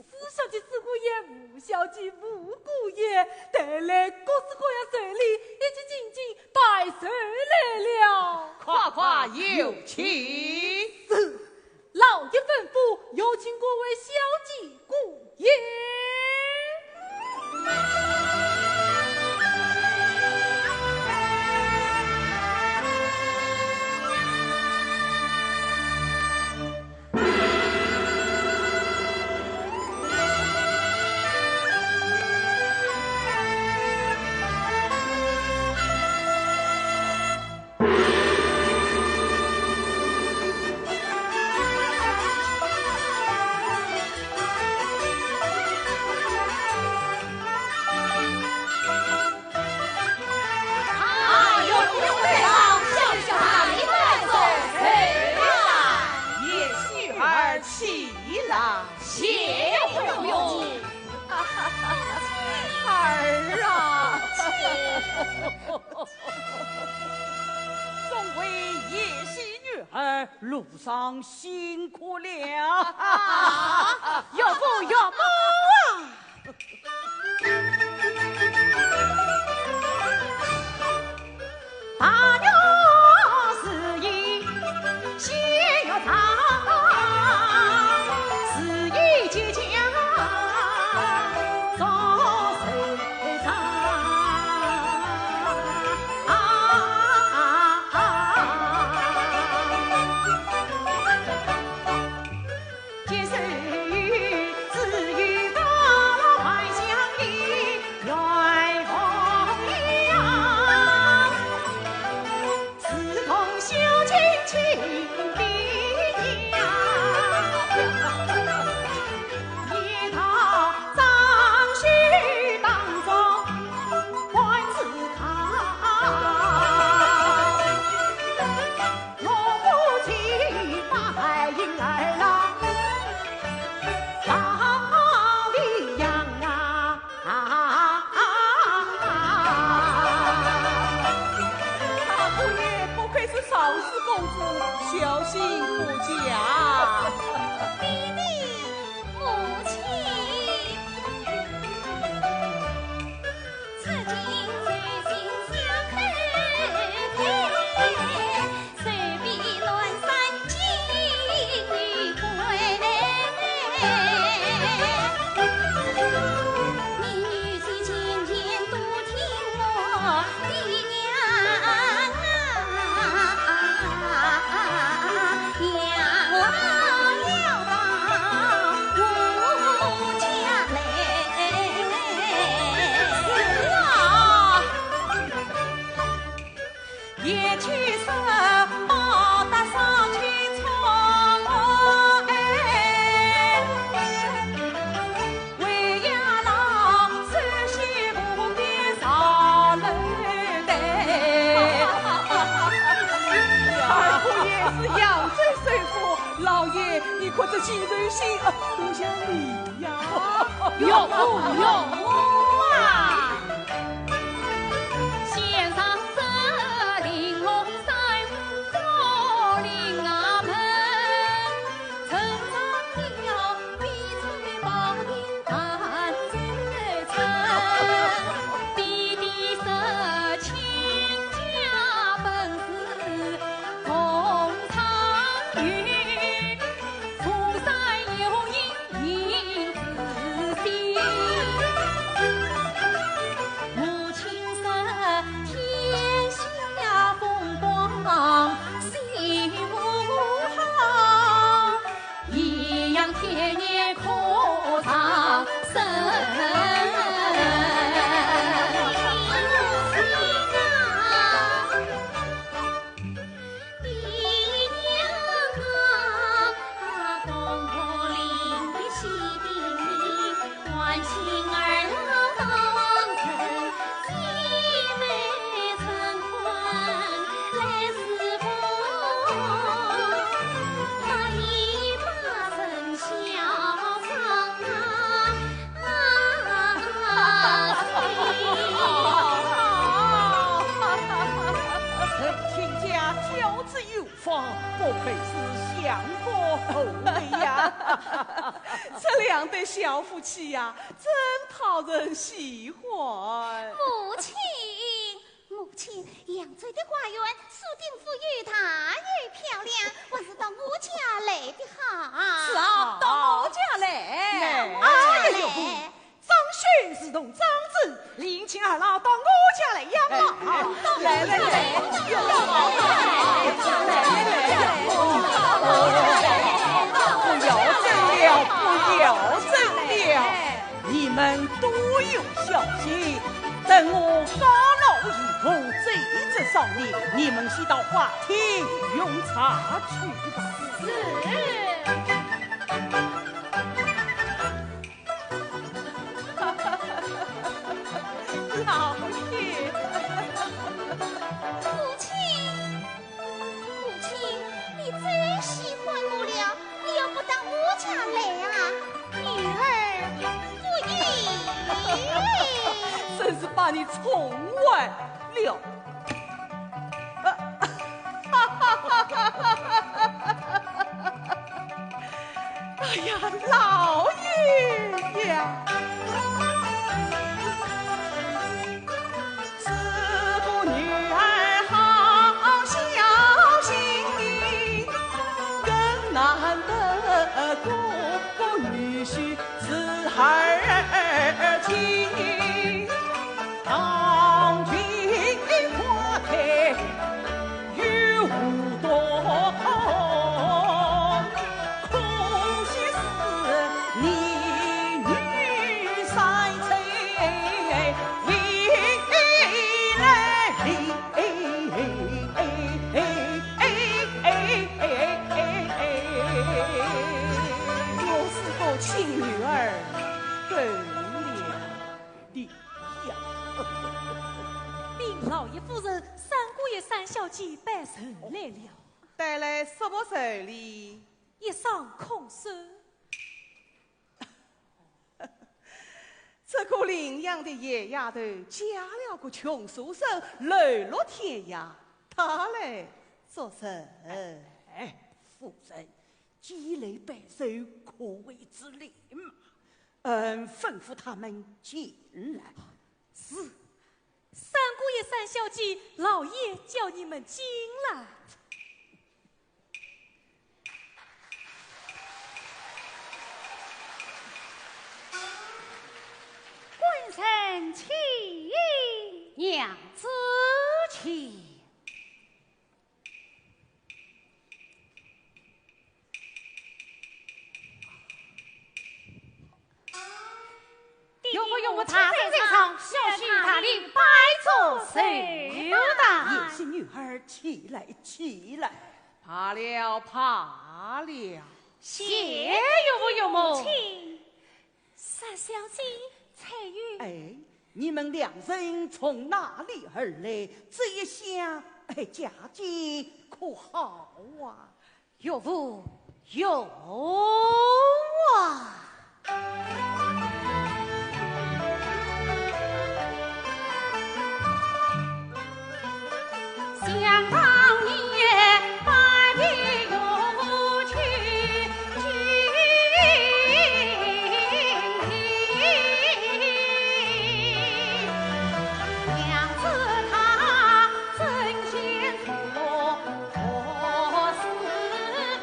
四小姐四姑爷，五小姐五姑爷，带来各式各样水礼，一起进京拜寿来了。夸夸有请。是，老爷吩咐，有请各位小姐姑爷。众位叶氏女儿路上辛苦了，要不要不啊？大牛是一先要长，是一结痂早受伤。接受于至于高老还乡里远奉养，此同修亲情比呀，一套张须当中观自康，我不去拜迎儿郎。老李阳啊，大姑爷不愧是少师公子，小心顾家。弟弟，母亲，此经最心相看随笔乱散几回。你女婿今天多听我的娘要到我家来。也去色报答上去冲为呀老手洗不便上楼台。大姑爷是扬州首富，老爷你可这心柔心都想礼呀。有有啊！先上这玲珑山做灵衙门，成长了比翠宝林弹奏成，弟弟是亲家本是同苍云，出山有因应自心。母亲是天下风光心无好，一样天年可长生。陈亲家教子有法，不愧是相国后妃呀！这两对小夫妻呀，真讨人喜欢。母亲，母亲，扬州的花园树顶富裕，大又漂亮，还是到我家来的好。是啊，到我家来。哎呀，有张勋是同张子，林青二老到我家来养老。来，不要争了，你们多有小心。等我发老以后，这一次少年，你们先到花厅用茶去吧。老爷，母亲，你最喜欢我了，你要不到我家来啊，女儿不依。真是把你宠坏了。哎呀，老爷呀！这个女儿好小心，更难得个女婿是儿亲。当君花开与无多，空惜是你女三岁为来。我是个亲女儿，对了的呀。禀老爷夫人，三姑爷、三小姐办寿来了，带来什么寿礼？一双空手。这个领养的野丫头嫁了个穷书生，流落天涯，她来做甚？哎，夫人，积累百寿可谓之礼嘛。吩咐他们进来。是，三姑爷、三小姐，老爷叫你们进来。官人请，娘子请。有不有他在上，小婿他领摆坐寿的。也是女儿，起来，起来。怕了，怕了。谢有不有母亲，三小姐，彩玉。哎，你们两人从哪里而来？这一下，家境可好啊？有不有啊？想当年把你有去娘子她真心错何时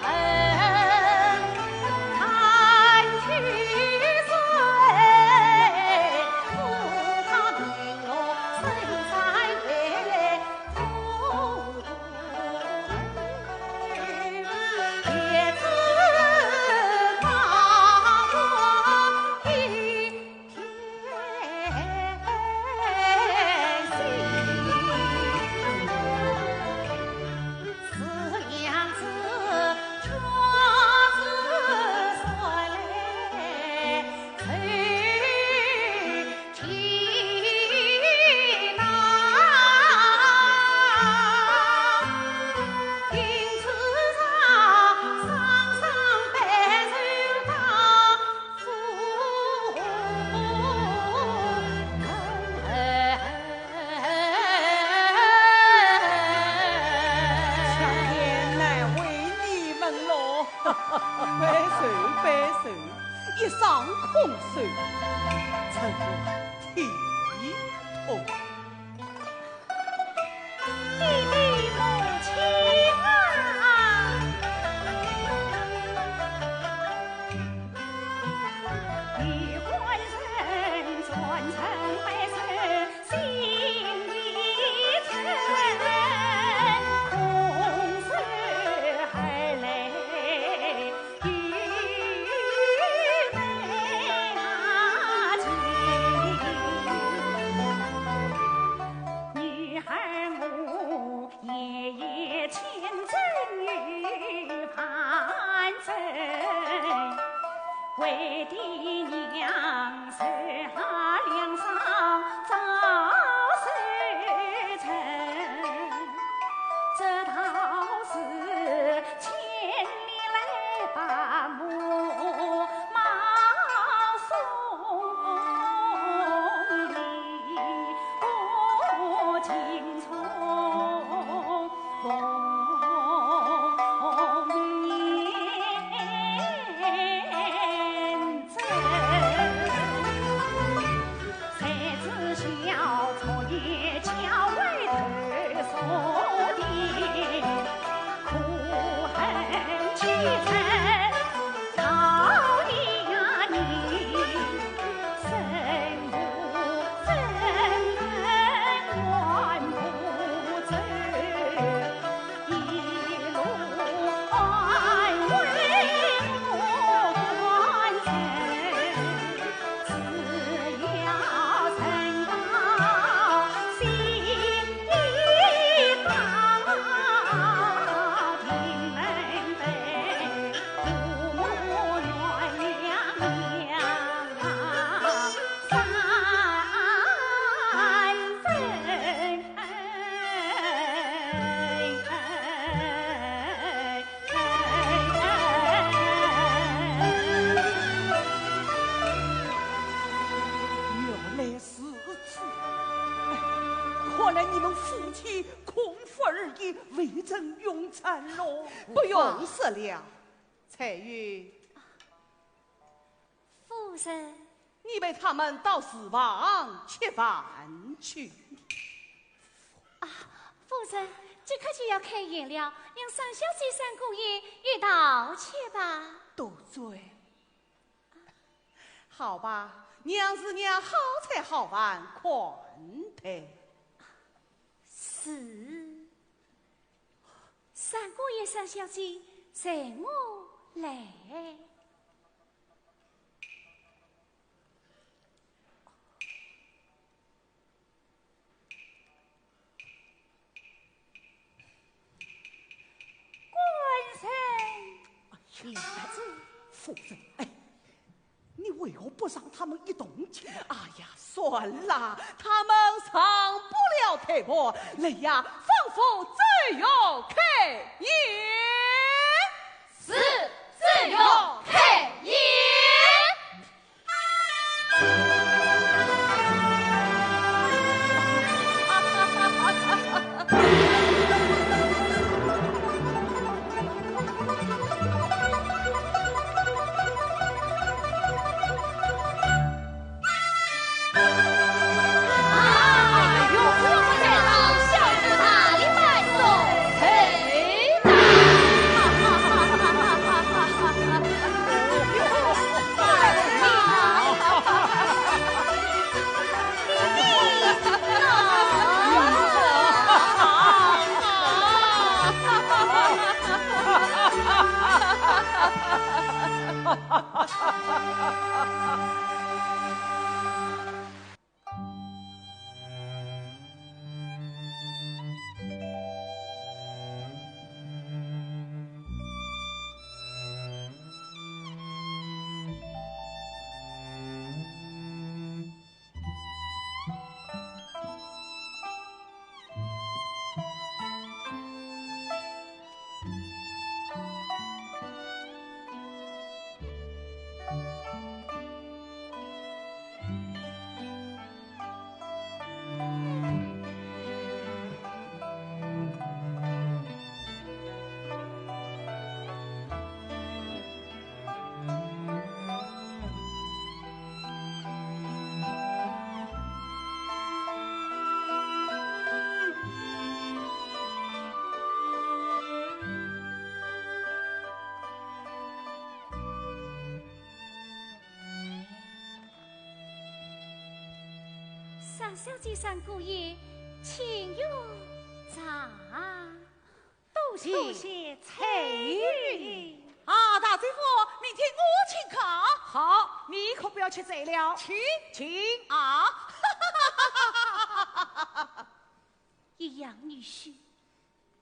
分？看去我体痛。你的母亲啊，玉官人传承百岁心一层，红色儿泪玉梅啊情，女孩我夜夜牵针与盼针，为的娘生下梁上早收成，这倒是千里来把母冒送礼，我青葱红颜真，才知晓昨夜巧为头所点，苦恨七层讨你呀你，生无真恩怨不走，一路安慰我关心，只要曾到心一方，定能被父母原谅三原来是此，看来你们夫妻空腹而已，未曾用餐喽。不用食了。彩玉，夫人，你陪他们到厨房吃饭去。夫人，这可就要开宴了，让三小姐、三姑爷一道去吧。多嘴。好吧，娘是娘，好菜好饭款待。是，三姑爷、三小姐，随我来。官人，夫人，哎，你为何不让他们一同去？哎呀，算了，他们上不了台坡，来呀，仿佛只有开宴。是，只有开宴。三小姐、三姑爷，请用茶。多谢翠玉。啊，大姐夫，明天我请客。好，你可不要去醉了。请啊！一样女婿，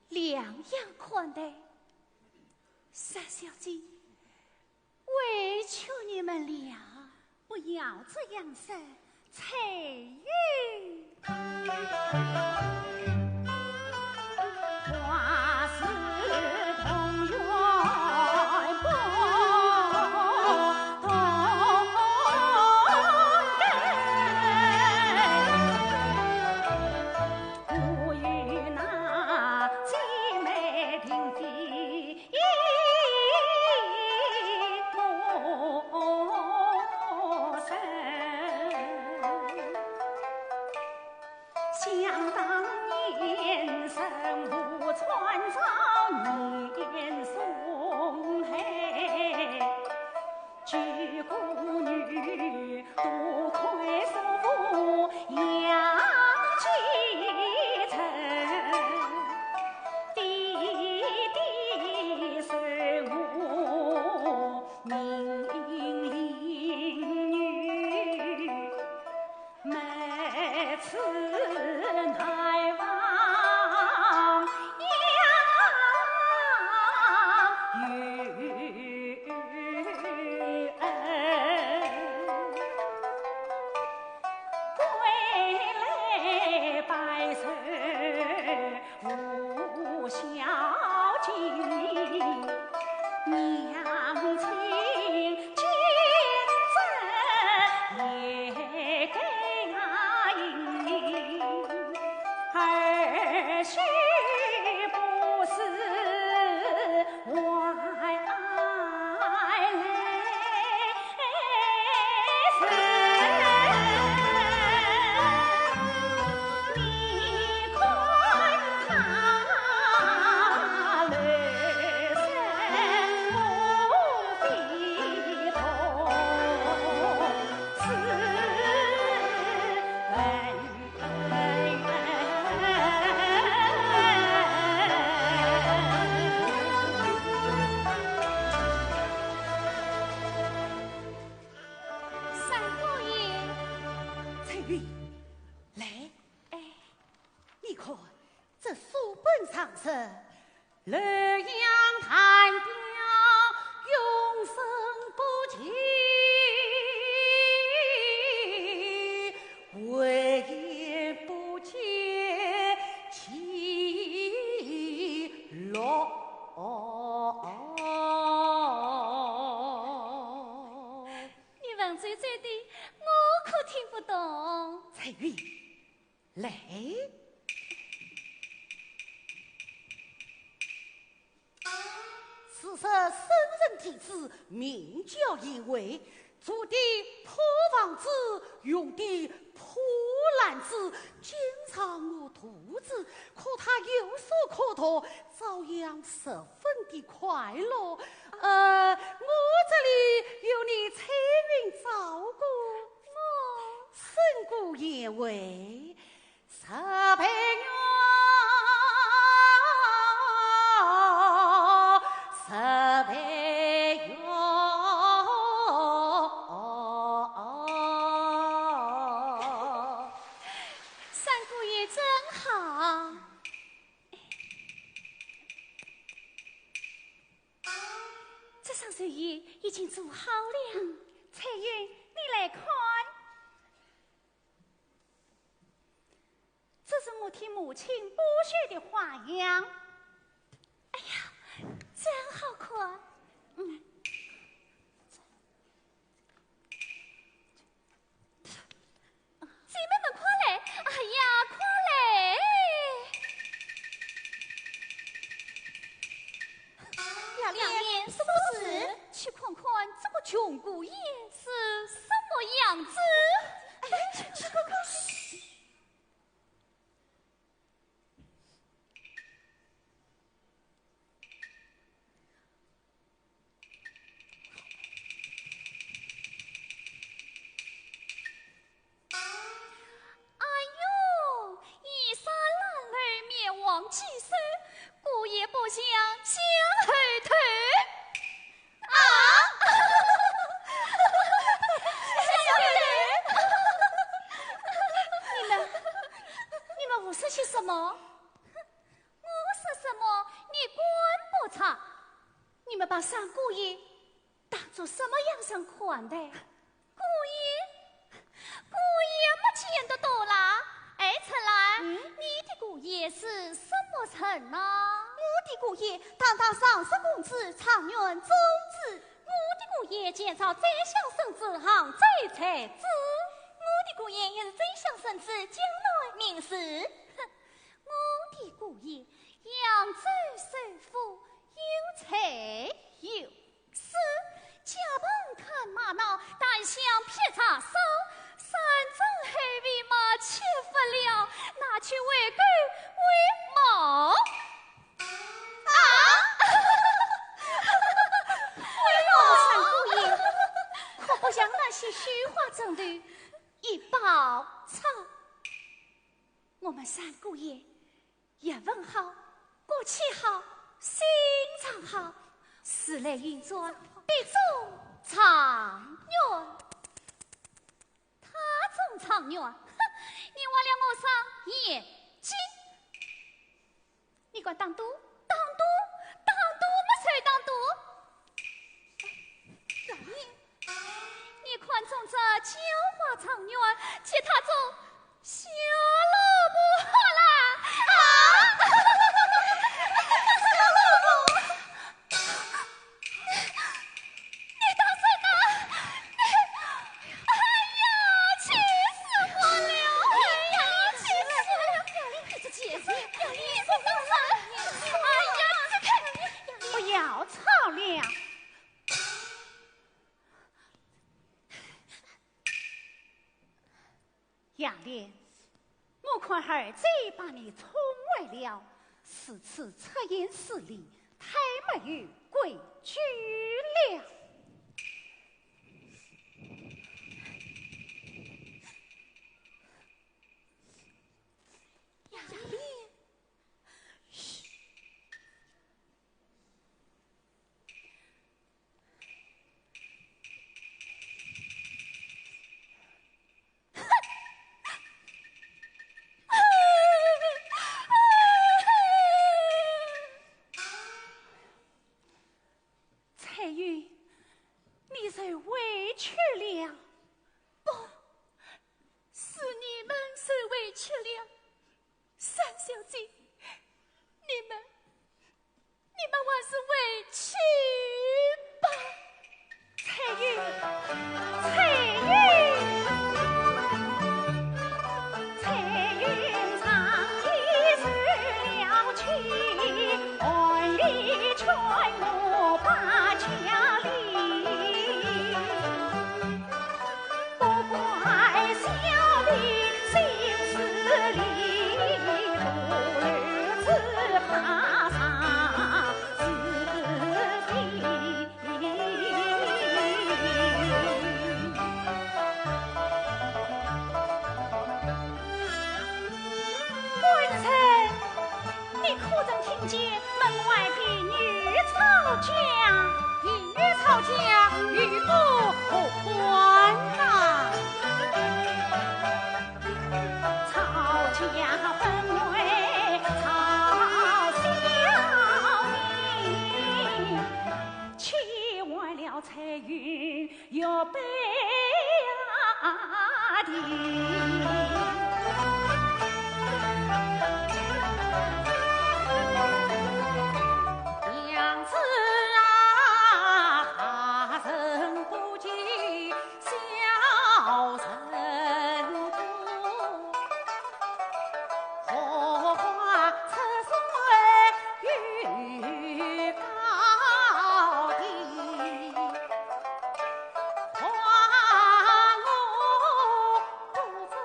两样款待。三小姐，委屈你们俩，不要这样说，翠玉。花是同源不同根，我与那姐妹平地一模生。想当年，生父传召年送黑，举孤女多亏叔父养继承，弟弟随我命令女，每次来往养育恩，归来拜寿无孝敬，娘亲见证也给阿姨，儿媳不是外来生，你看他来生不必同，是三姑爷，翠玉，来，你看这书本上是“洛阳谈表永生不弃，唯言不见其乐”。你问嘴嘴的，我可听不懂。翠玉，来。此时圣人弟子名叫一位，做的破房子，用的破篮子，经常我肚子，可他有所可托，照样十分的快乐。我这里有你彩云照顾，我身故言为10倍10倍三姑爷真好。这上水鱼已经做好了。彩云，你来看，这是我替母亲剥削的花样。哎呀，真好看。姐妹们快来！哎呀，快来！两年什么事？去看看这个穷姑爷是什么样子。去看看。起身，姑爷不想向后退。啊！你们无视些什么？我说什么你管不着。你们把三姑爷当作什么样子款待？姑爷没见得多啦。哎，陈兰，你的姑爷是什么人啊？我的姑爷堂堂上世公子，长远宗子。我的姑爷见着宰相圣旨行贼才子。我的姑爷也是宰相圣旨将来明示。我的姑爷扬州首富，有才有势，家门看马闹，但想撇茶烧，山中黑尾马切不了，拿去为狗为猫。三姑爷，可不像那些虚话中的一包草。我们三姑爷一文好，过气好，心肠好，时来运转，必中长远。他中长远，你忘了我上眼睛？你管当督没谁当督？老爷，你看中这娇花长远，接他做小萝卜好啦！啊！小萝卜，你当真啊？哎呀，气死我了！哎呀，气死我了！你这姐姐，你说什么？哎呀，不要吵了。杨莲，我看儿子把你宠坏了，此次出言失礼，太没有规矩了。杨莲，嘘。彩云，你受委屈了。不，是你们受委屈了。三小姐，你们还是委屈吧。彩云，长期受了气，爱里劝我把家离，不怪小弟心思里，不如只怕上是非。官臣，你可曾听见门外婢女吵架？婢女吵架，与我何关呐？吵架分为吵小人，气坏了彩云要被阿弟。娘子啊，大人不计小人多，荷花出水遇高低，话我不做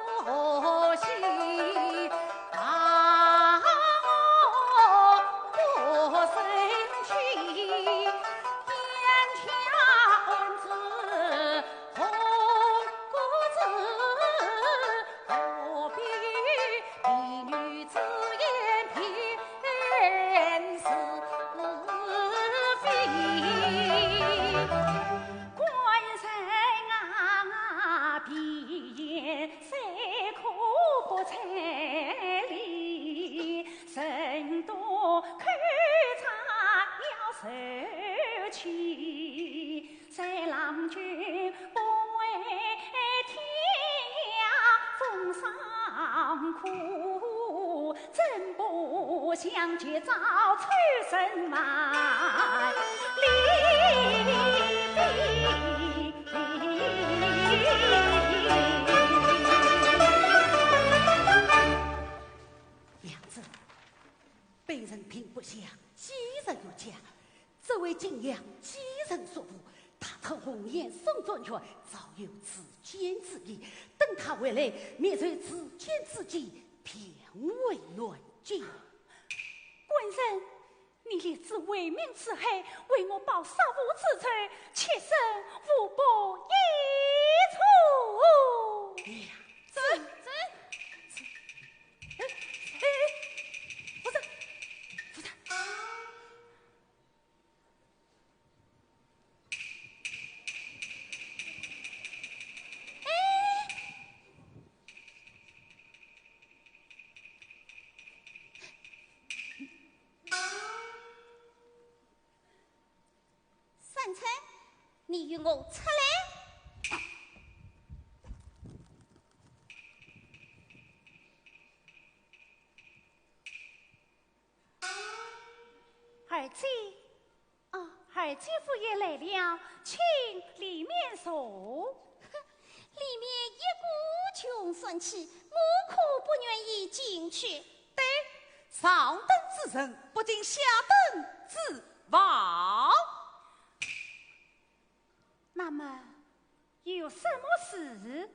相绝早出身来，离娘子，被人并不详，几人有家？这位景阳几人所负？他曾红颜送转权，早有自奸之意。等他回来，灭罪自奸之计，便为乱局。官人，你立志为民除害，为我报杀父之仇，妾身无不依从。娘子，夫人，夫人。三成，你与我出来。儿子，儿媳妇也来了，请里面坐。里面一股穷酸气，我可不愿意进去。对，上等之人不进下等之房。那么有什么事？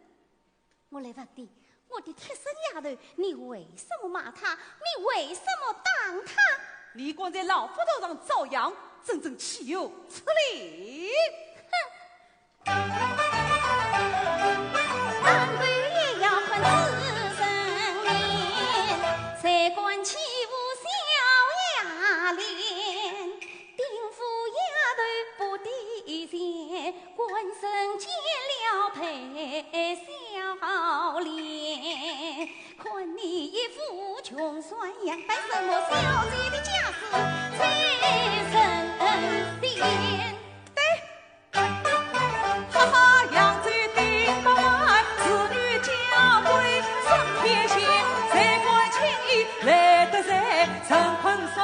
我来问你，我的贴身丫头，你为什么骂她？你为什么打她？你光在老夫头上遭殃，真正岂有此理！当官也要分自身脸，才管欺负小丫脸。丁府丫头不抵钱，官绅见了赔笑脸。看你一副穷酸样，摆什么小姐的架势才神仙？哈哈，养罪定不来，子女家规生偏心，才管轻易来得在，陈坤说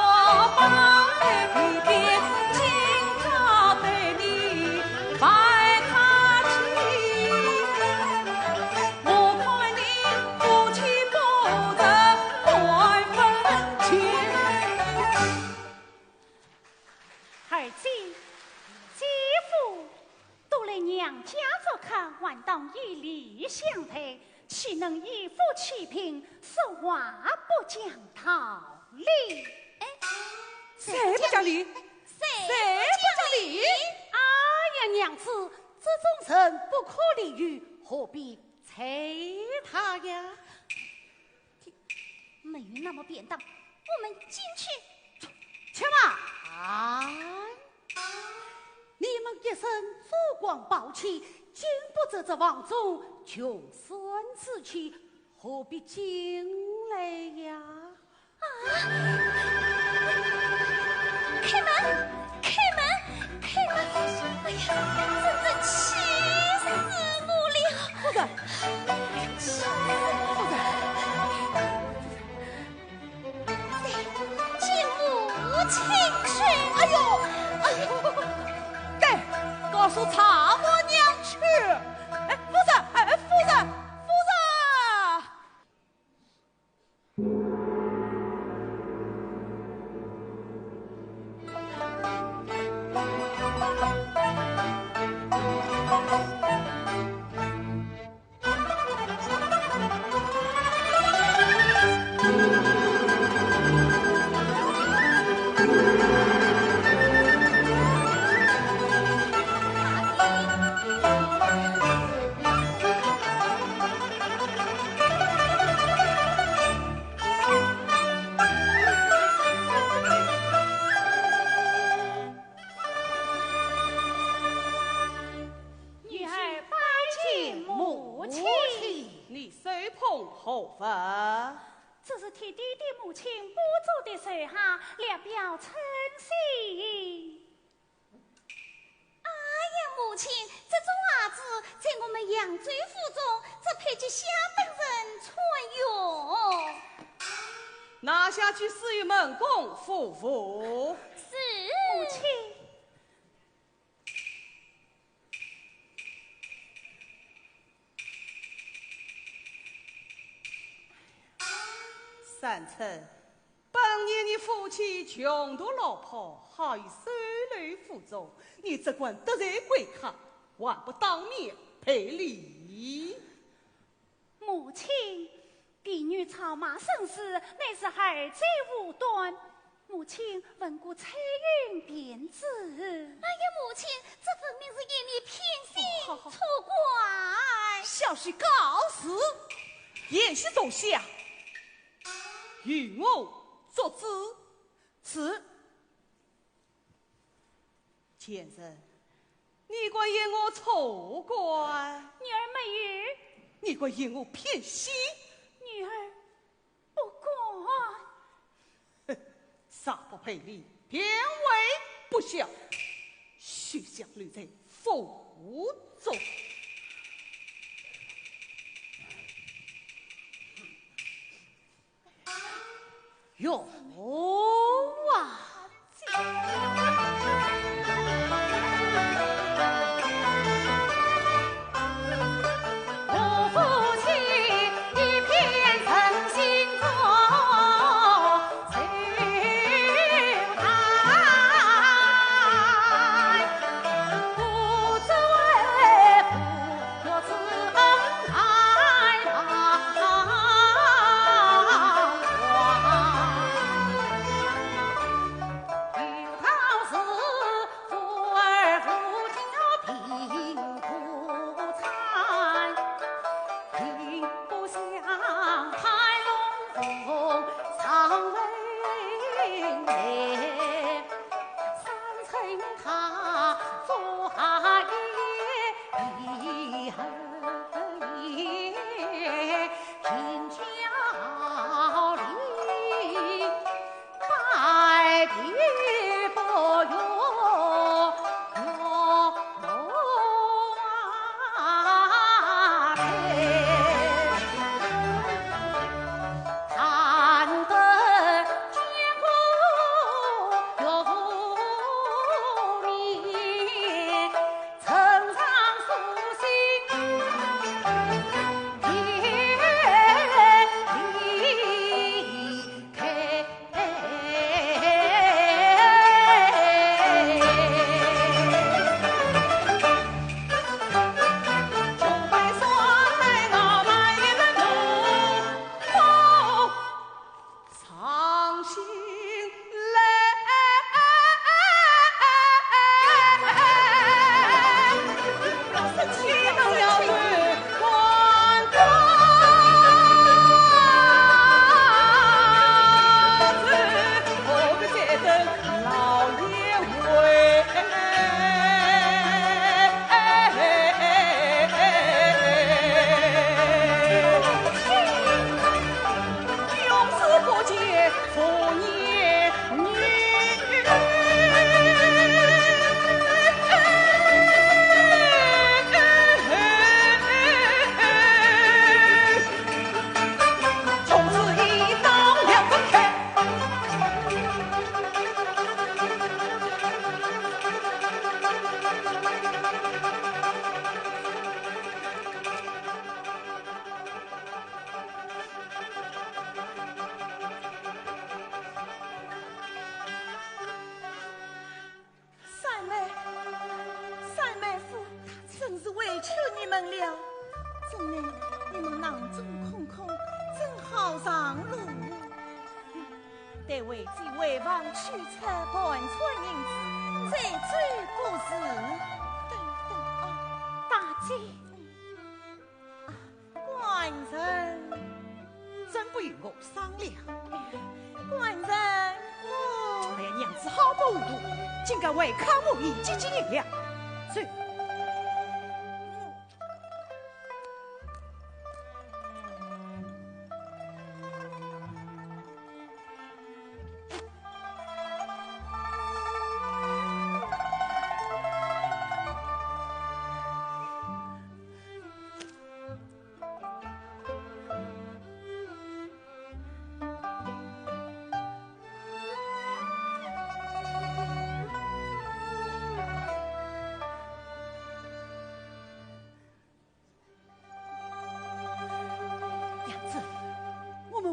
白一点，今朝对你拜他亲，我看你夫妻不得怪分清。儿子，媳妇都来娘家做客，还当以礼相待，岂能以富欺贫，说话不讲道理？谁不讲理？谁不讲理？哎呀，娘子，这种人不可理喻，何必睬他呀？没有那么便当，我们进去。且慢！你们一生珠光宝气，经不着这王中穷酸之气，何必进来呀？开门！开门！开门！哎呀，真正气死我了！夫人，气死夫人，金木清水，哎呦，哎呦！对，告诉茶婆娘去。哎，夫人，哎，夫人，夫人。女儿拜见母亲。你手捧何物？这是替弟弟母亲补助的手下，略表诚心。哎呀，母亲，这种袜子在我们扬州府中，这配给下等人穿用。那马下去侍御门公夫妇。是母亲。三臣，本年你夫妻穷途落魄，还有手累负重，你只管得罪贵客，还不当面赔礼？母亲，婢女草马生死，乃是孩子无端。母亲闻过彩云便知。哎呀，母亲，这分明是因你偏心错怪。小婿告辞，宴席奏下，与我作之。此前人，你怪嫌我错怪？女儿没有。你怪嫌我偏心？女儿不管。傻不赔礼，偏为不孝，须想虑在腹中。哟啊！我夫妻一片诚心中情爱，不知为何若此恩爱难忘。有道是富儿夫家贫苦惨，贫不相排龙凤常为难。三层塔福下也必也贫家里百弊不用谈得艰苦又无眠，曾常苏醒天离开。穷百双来熬来人怒伤心泪，岂能要为官子，何必再等老爷为？永世不见父孽女。从此一刀两分开。三妹，三妹夫，真是委屈你们了。真乃你们囊中空空，怎好上路？得为这为王取出半寸银子，再追不是。等等啊，大姐，官人，真不与我商量。官人，我哎呀，娘子好不糊涂，竟敢违抗我意，积极饮料。最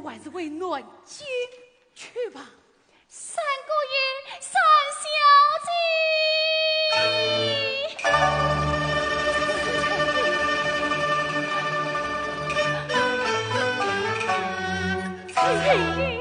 还是为暖心去吧。三姑爷，三小姐。翠玉。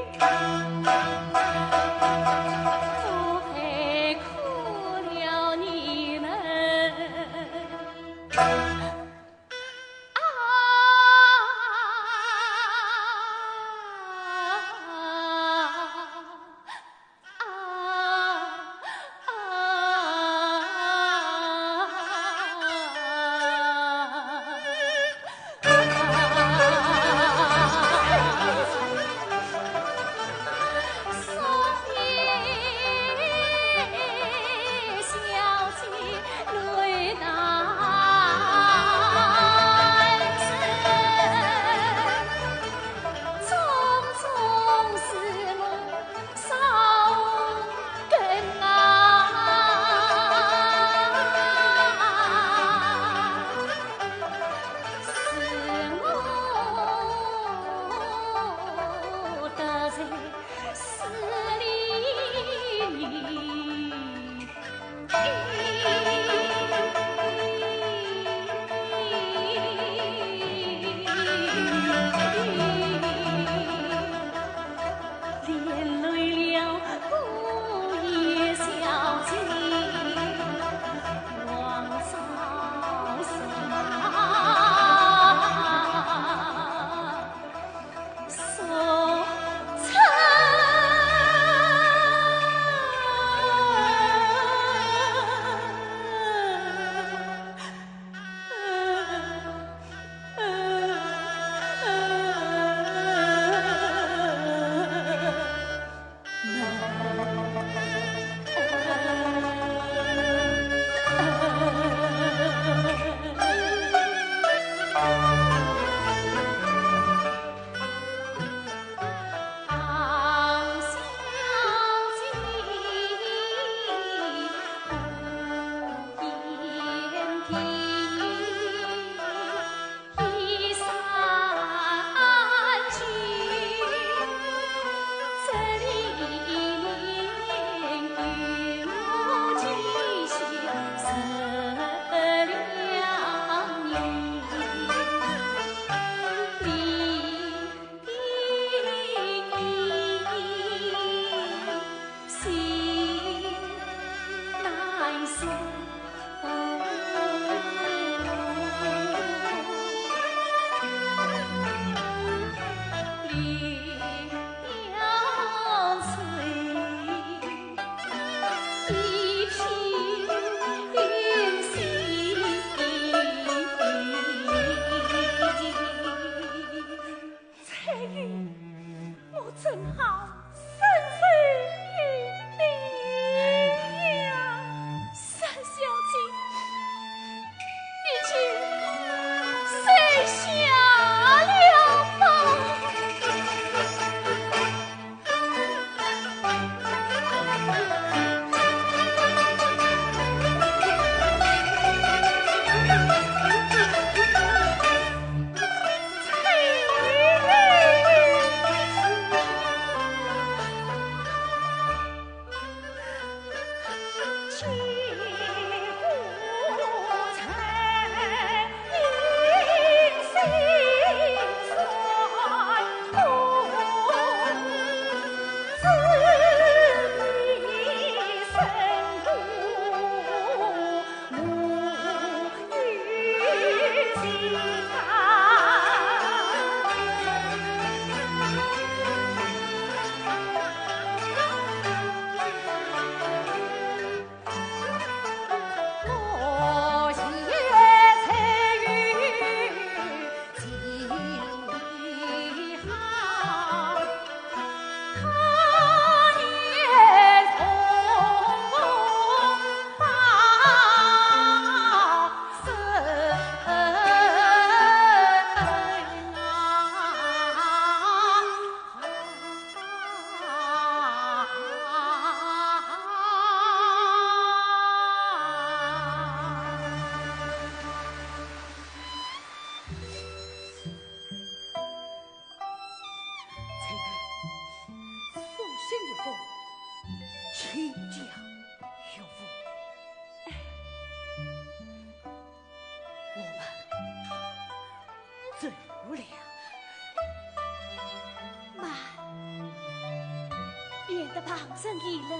正一人，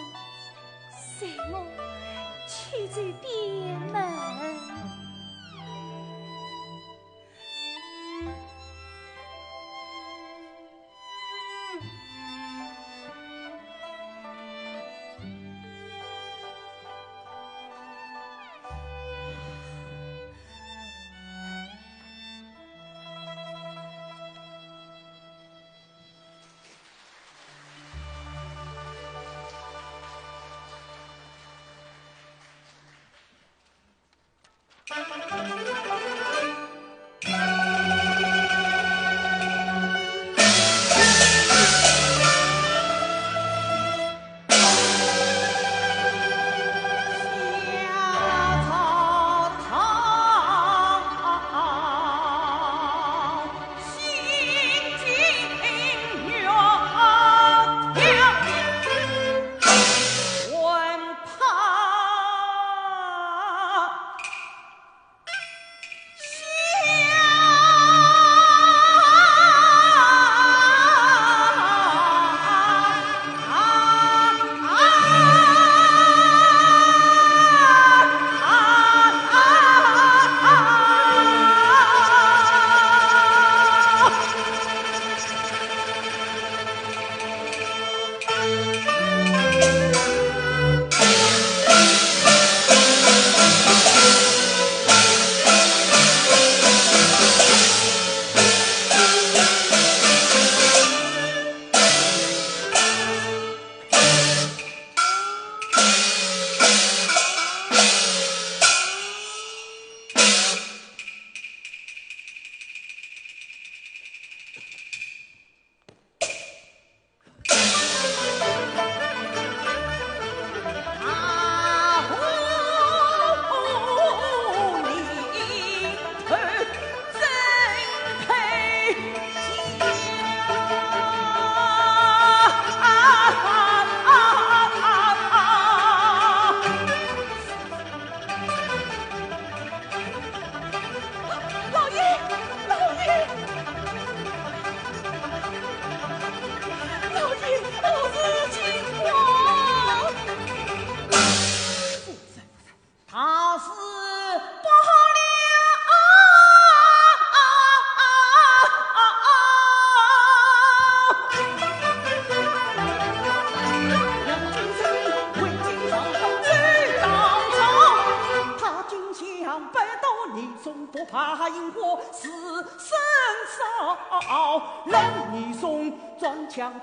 随我去走边门。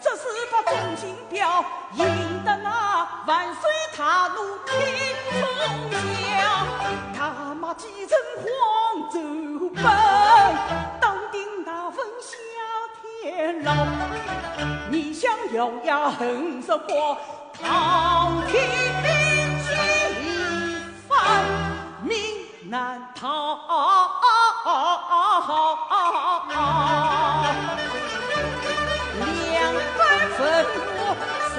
这是把忠心表，赢得那万岁他怒听从降，他马继承黄州奔，当定那份小天牢。你想咬牙横着过，唐天几番命难逃。两败分我谁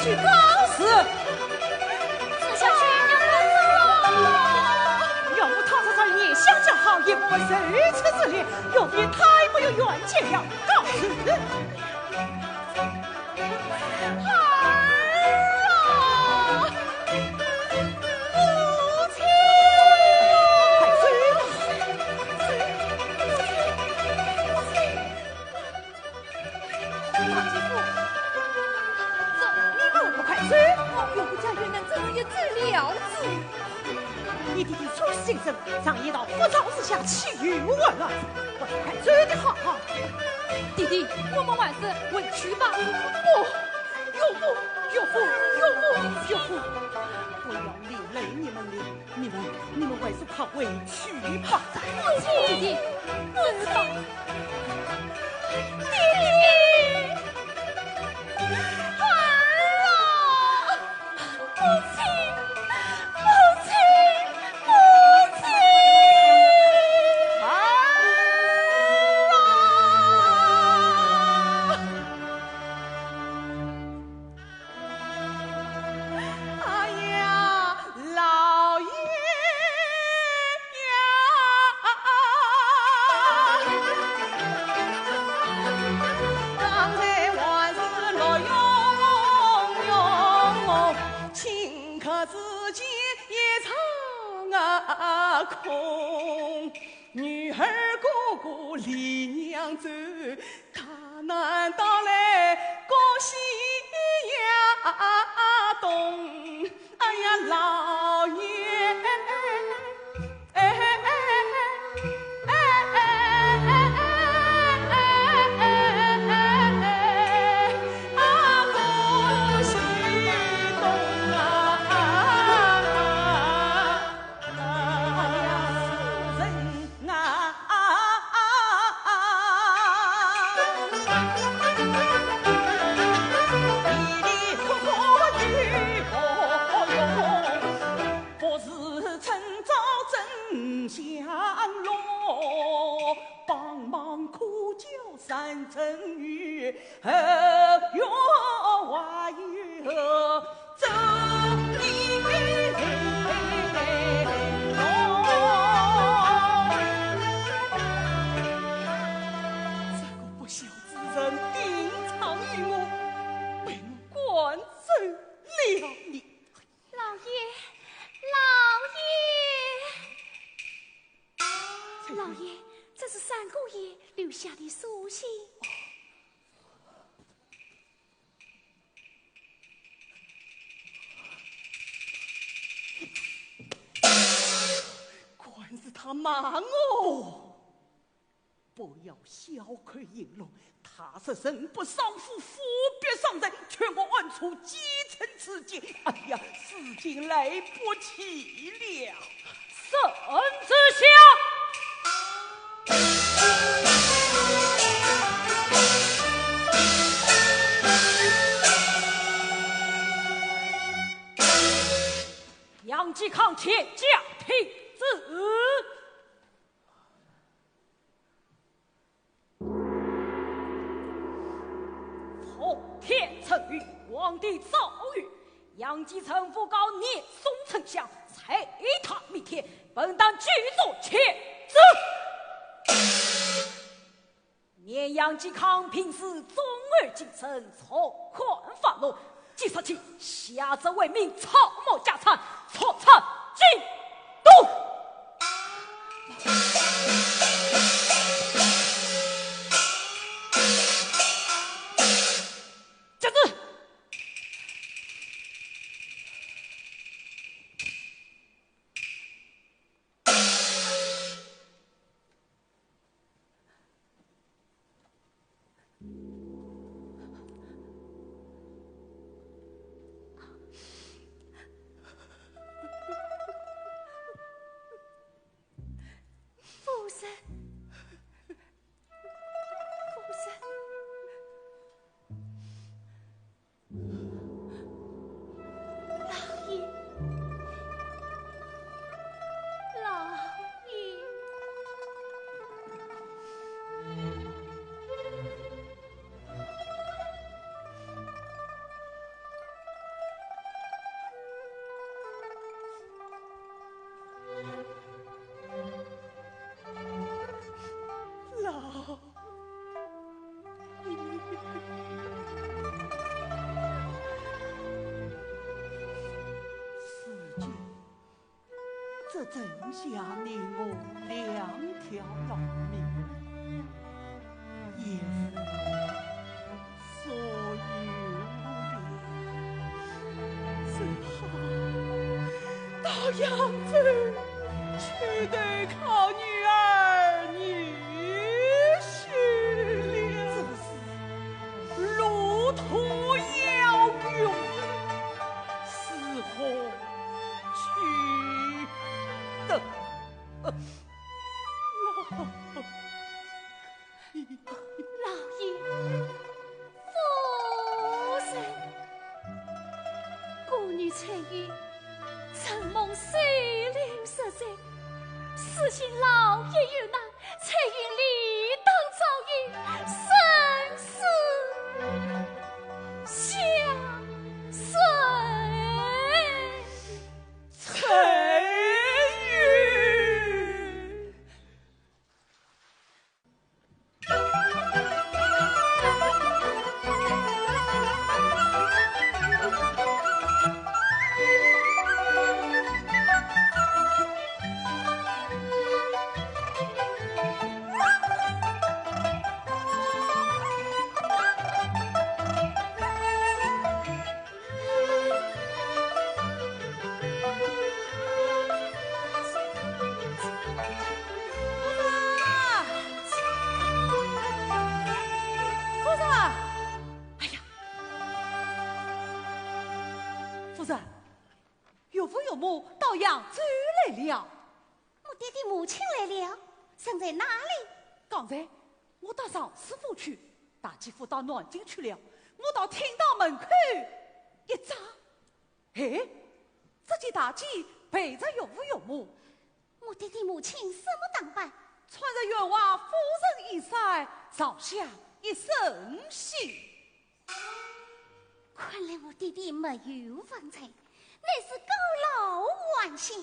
去告辞，这下去要走了。要不他这场也想讲好，也不为谁此之恋，有别太没有缘见了。告辞。生，让一道浮躁之下气于我了，我还追得好。弟弟，我们还是回去吧。不，岳父，不要连累你们了，你们还是快回去吧。弟弟，我走。弟弟。空，女儿哥哥离娘走，他难道来过西呀东？哎呀，老爷，三层雨，后院外有走一龙。这个不孝之人定常于我，被我赶走了你。老爷，这是三姑爷留下的书信。管是他骂我，不要小看银龙，他是人不上夫，夫别上人，劝我暗处几层此境。哎呀，事情来不及了。圣之下。杨继康且驾听旨。奉天承运，皇帝诏谕，杨继成诬告聂松丞相，踩踏弥天，本当具作谴责。聂杨继康平时忠而谨慎，从宽发怒，即杀其下则为民草木家产，错产进度。这子这真下你我两条老命，也所有的只好到扬州去。靠女儿女婿了，路途遥远，是何去的？老爷，夫人，孤女参与，承蒙水灵十载，死信老爷有难，才于理当遭遇，生死相随。才与夫人，岳父岳母到扬州来了。我爹爹母亲来了，身在哪里？刚才我到上师府去，大继父到南京去了。我到厅堂门口一找，哎，只见大姐陪着岳父岳母，我爹爹母亲什么打扮？穿着员外夫人衣衫，上下一身喜。看来我爹爹没有方才，乃是高楼万象。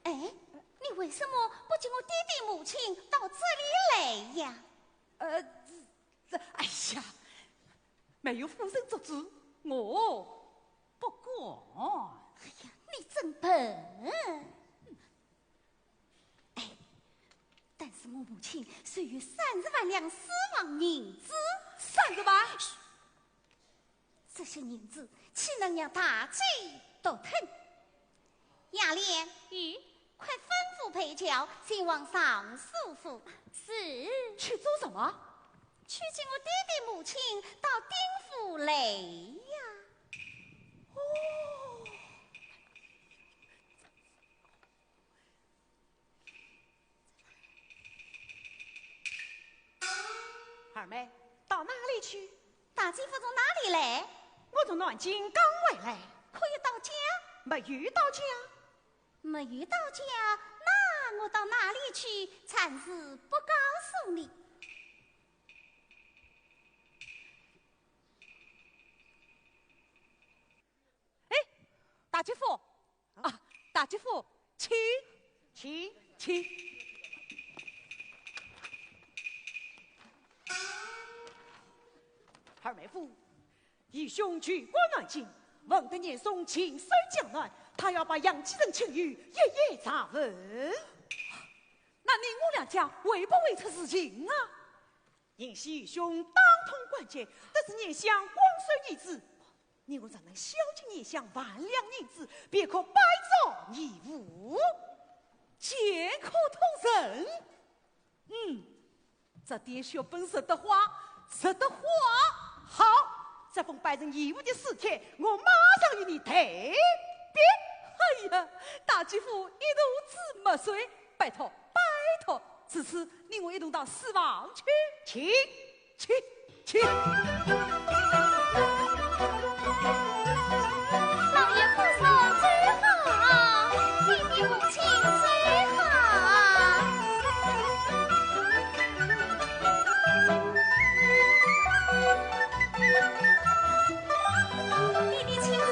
哎，你为什么不请我爹爹母亲到这里来呀？哎呀，没有夫人做主，我不管。哎呀，你真笨！哎，但是我母亲虽有30万两私房银子30万，这些银子岂能让大姐独吞？雅莲，快吩咐陪轿前往尚书府。是，去做什么？去请我爹爹母亲到丁府来呀！哦，二妹，到哪里去？大姐夫从哪里来？我从南京刚回来，可以到家？没遇到家。没遇到家，那我到哪里去？暂时不告诉你。哎，大姐夫啊，大姐夫，请。二妹夫，义兄去过南京，闻得念宋情深江南，他要把杨继成请于一夜查问。那你我两家为不为出事情啊？因系义兄当通关节，但是念想光顺儿子，你我怎能孝敬念想万两银子，便可百照义务，皆可同仁。这点血本识的话，好，这封拜人义务的事帖，我马上与你退别。哎呀，大继父一肚子没水，拜托，此次你我一同到四房去，请。老爷父嫂最好，爹爹母亲最好。弟弟请坐。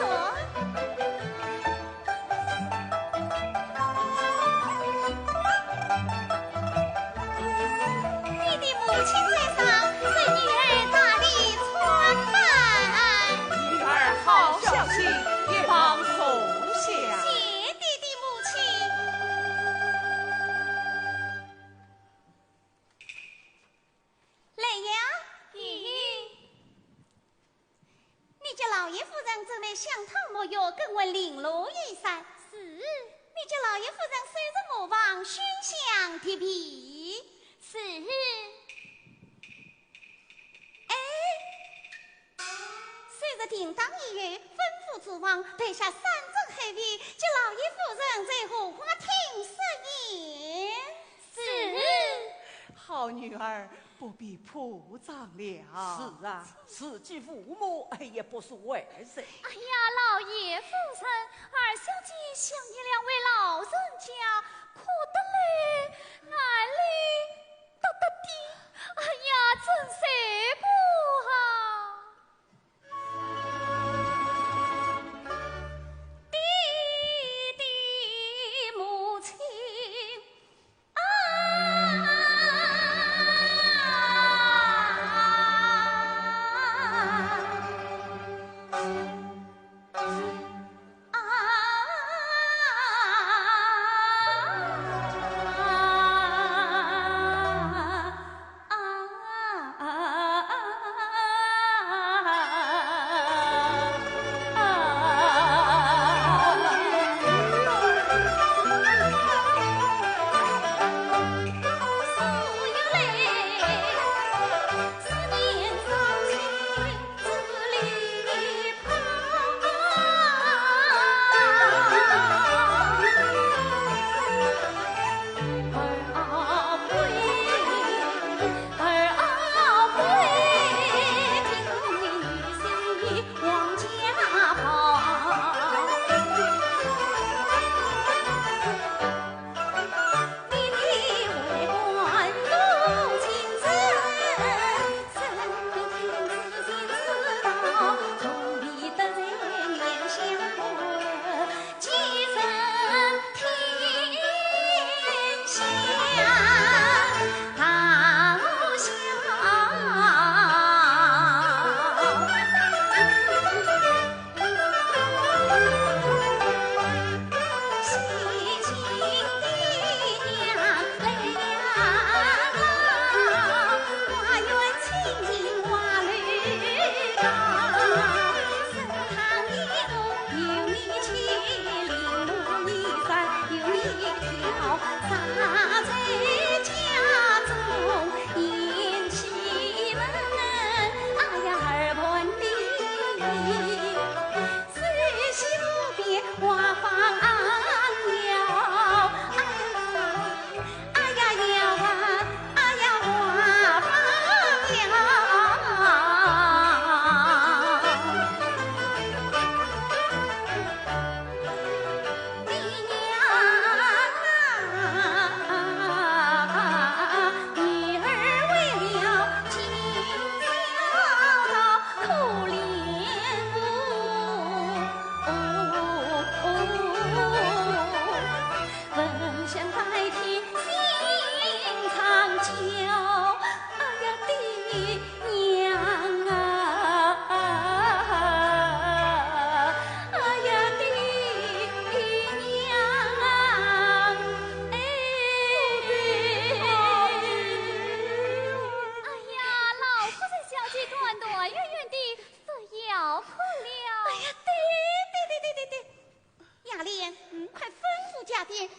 弟弟母亲在上，随女儿大礼穿拜。女儿好孝心，也帮送下。谢弟弟母亲。来呀，你家老爷夫人正来香堂沐浴，更闻绫罗衣衫。是，你你叫老爷夫人随着我往熏香提笔。是。随着叮当一乐，吩咐主王备下3阵黑笔，叫老爷夫人在荷花厅设宴。是。好女儿不必铺张了。是啊，自己父母也不是为谁。哎呀，老爷夫人，二小姐想你2位老人家，可得嘞，俺哩得的，哎呀，真是不好。弟弟母亲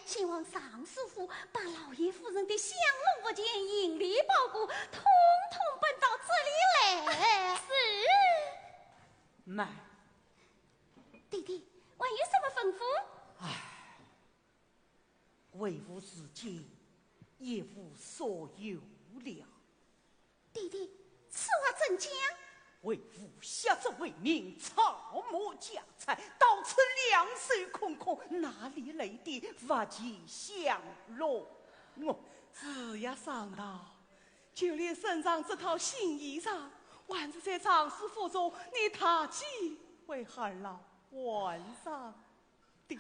前往尚书府，把老爷夫人的香炉物件、银礼包裹，统统搬到这里来。是。妈，弟弟，还有什么吩咐？为父自己也无所有了。弟弟，此话怎讲？为父下这为民，草木家财，到此两手空空，哪里来的发迹享乐？我只要想到，就连身上这套新衣裳，还是在长师府中你他几为孩老换上的。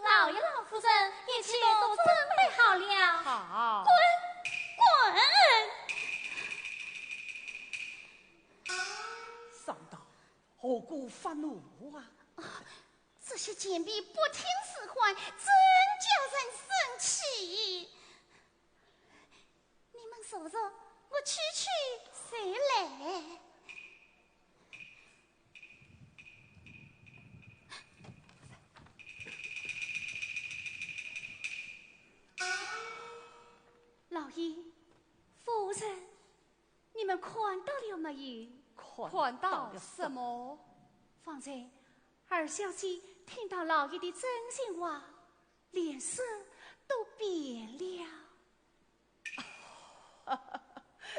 老爷老夫人一切都准备好了。好，滚！上到何故发怒啊？这些贱婢不听使唤，真叫人生气。你们说说，我区谁来？爷、夫人，你们看到了没有？看到什么？方才二小姐听到老爷的真心话，脸色都变了。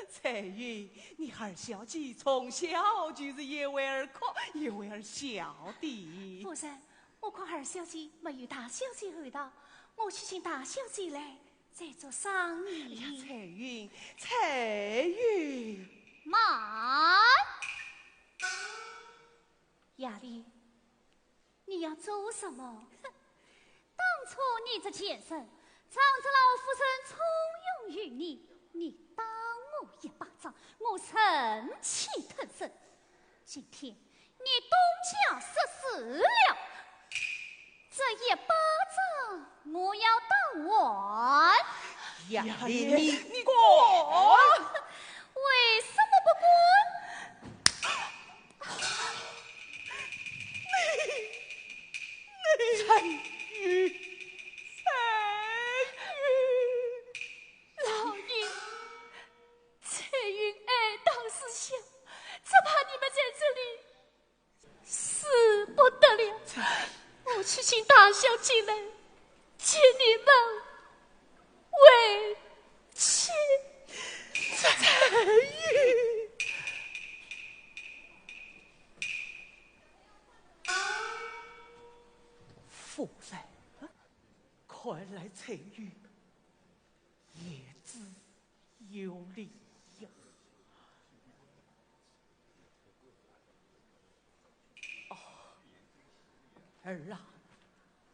彩云，你二小姐从小就是叶为儿可，叶为儿晓得。夫人，我看二小姐没有大小姐厚道，我去请大小姐来再做商议。彩云，彩云，慢！雅丽，你要做什么？当初你这前身，仗着老夫人聪勇于你，你打我一巴掌，我生气腾身。今天你东家失势了，这一巴掌我要打完。雅丽，你滚！为什么不滚？彩云，彩云，老爷，彩云爱当思想，只怕你们在这里死不得了。我去请大小姐来接你们回去。彩云，夫人，看来彩云言之有理呀。哦，儿啊，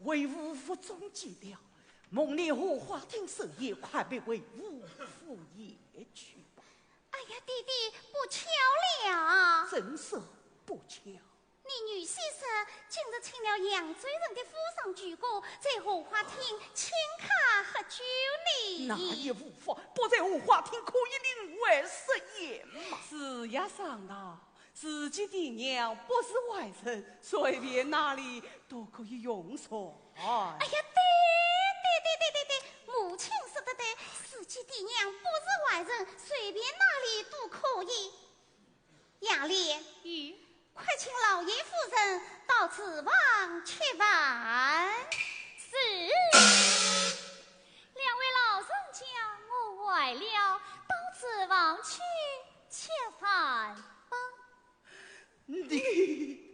为吾府中计了，梦里荷花厅设宴，快别为吾府也去吧。哎呀，弟弟不巧了，真是不巧。你女先生今日请了扬州人的府上举过，在荷花厅请客喝酒礼。那也无妨，不在荷花厅可以另外设宴嘛。是呀，上道，自己的娘不是外人，随便哪里都可以用上。哎呀，对，母亲说的对，自己的娘不是外人，随便哪里都可以。雅丽，快请老爷夫人到此房吃饭。是，两位老人家，我坏了，到此房去吃饭吧。你。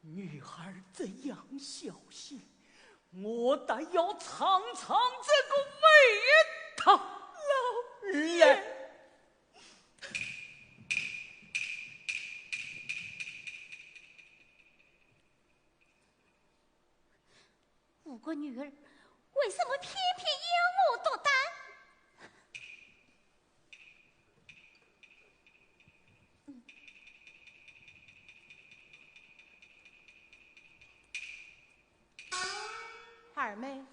女孩这样小心，我得要尝尝这个味道了。来，五个女儿，为什么偏偏要我独担？二妹，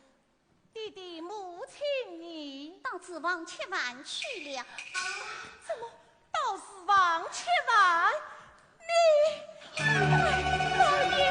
弟弟母亲你到此房吃饭去了。怎么到此房吃饭？你老爷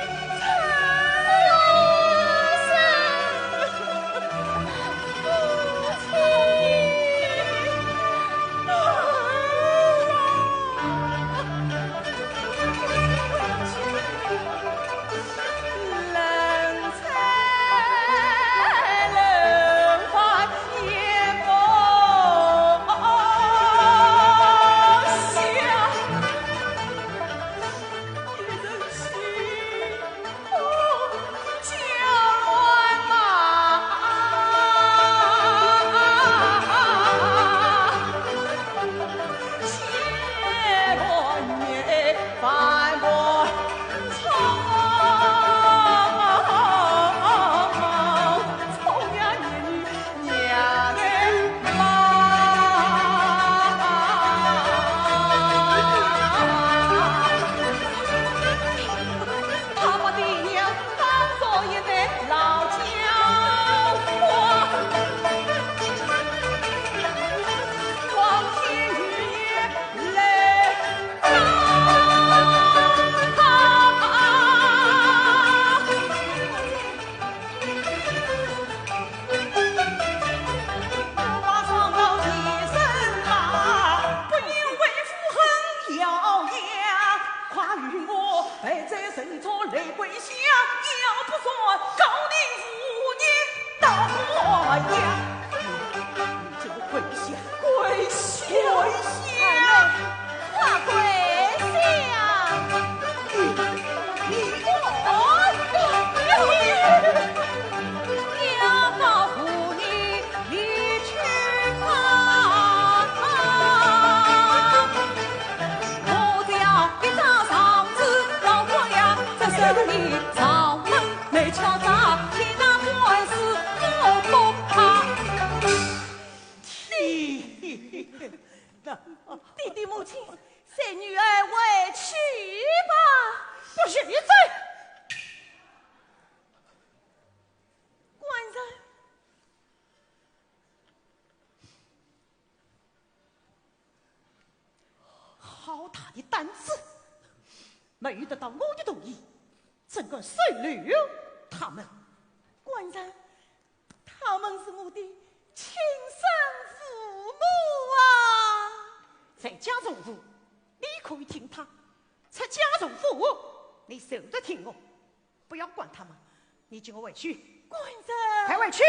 他的胆子，没有得到我的同意，怎敢收留他们？官人，他们是我的亲生父母啊！在家中府，你可以听他；在家中府，你受得听我。不要管他们，你叫我回去。官人，快回去！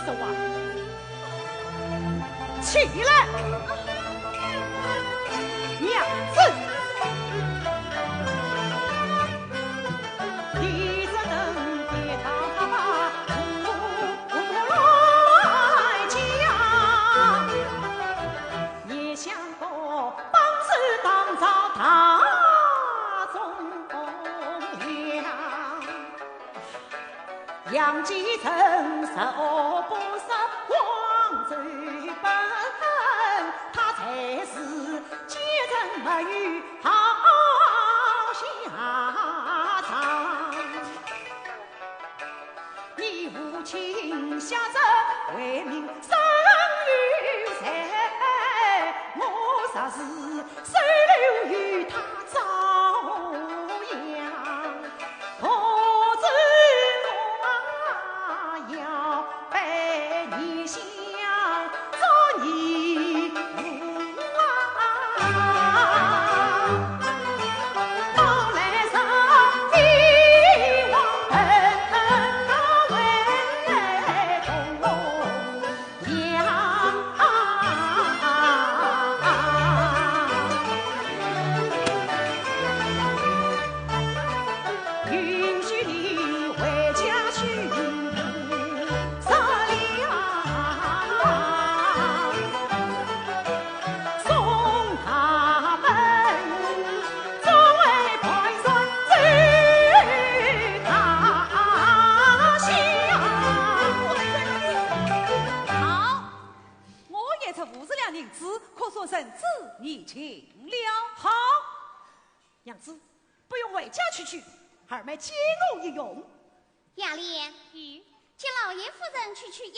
说话，起来，娘子。杨继成受不杀黄州本，他才是奸臣没有好下场。你父亲下旨为民生于谁？我实是收留于他遭殃。娘子，不用回家去，二妹借我一用。雅莲，叫老爷夫人去取100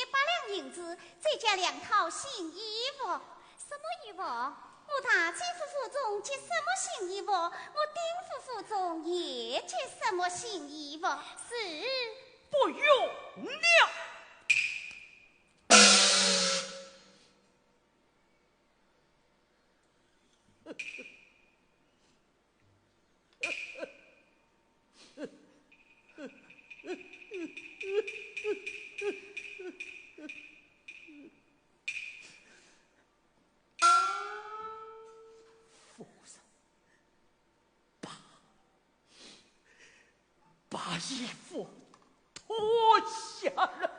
两银子，再加2套新衣服。什么衣服？我大姐夫妇中接什么新衣服？我丁夫妇中也接什么新衣服？是不用了。把衣服脱下来。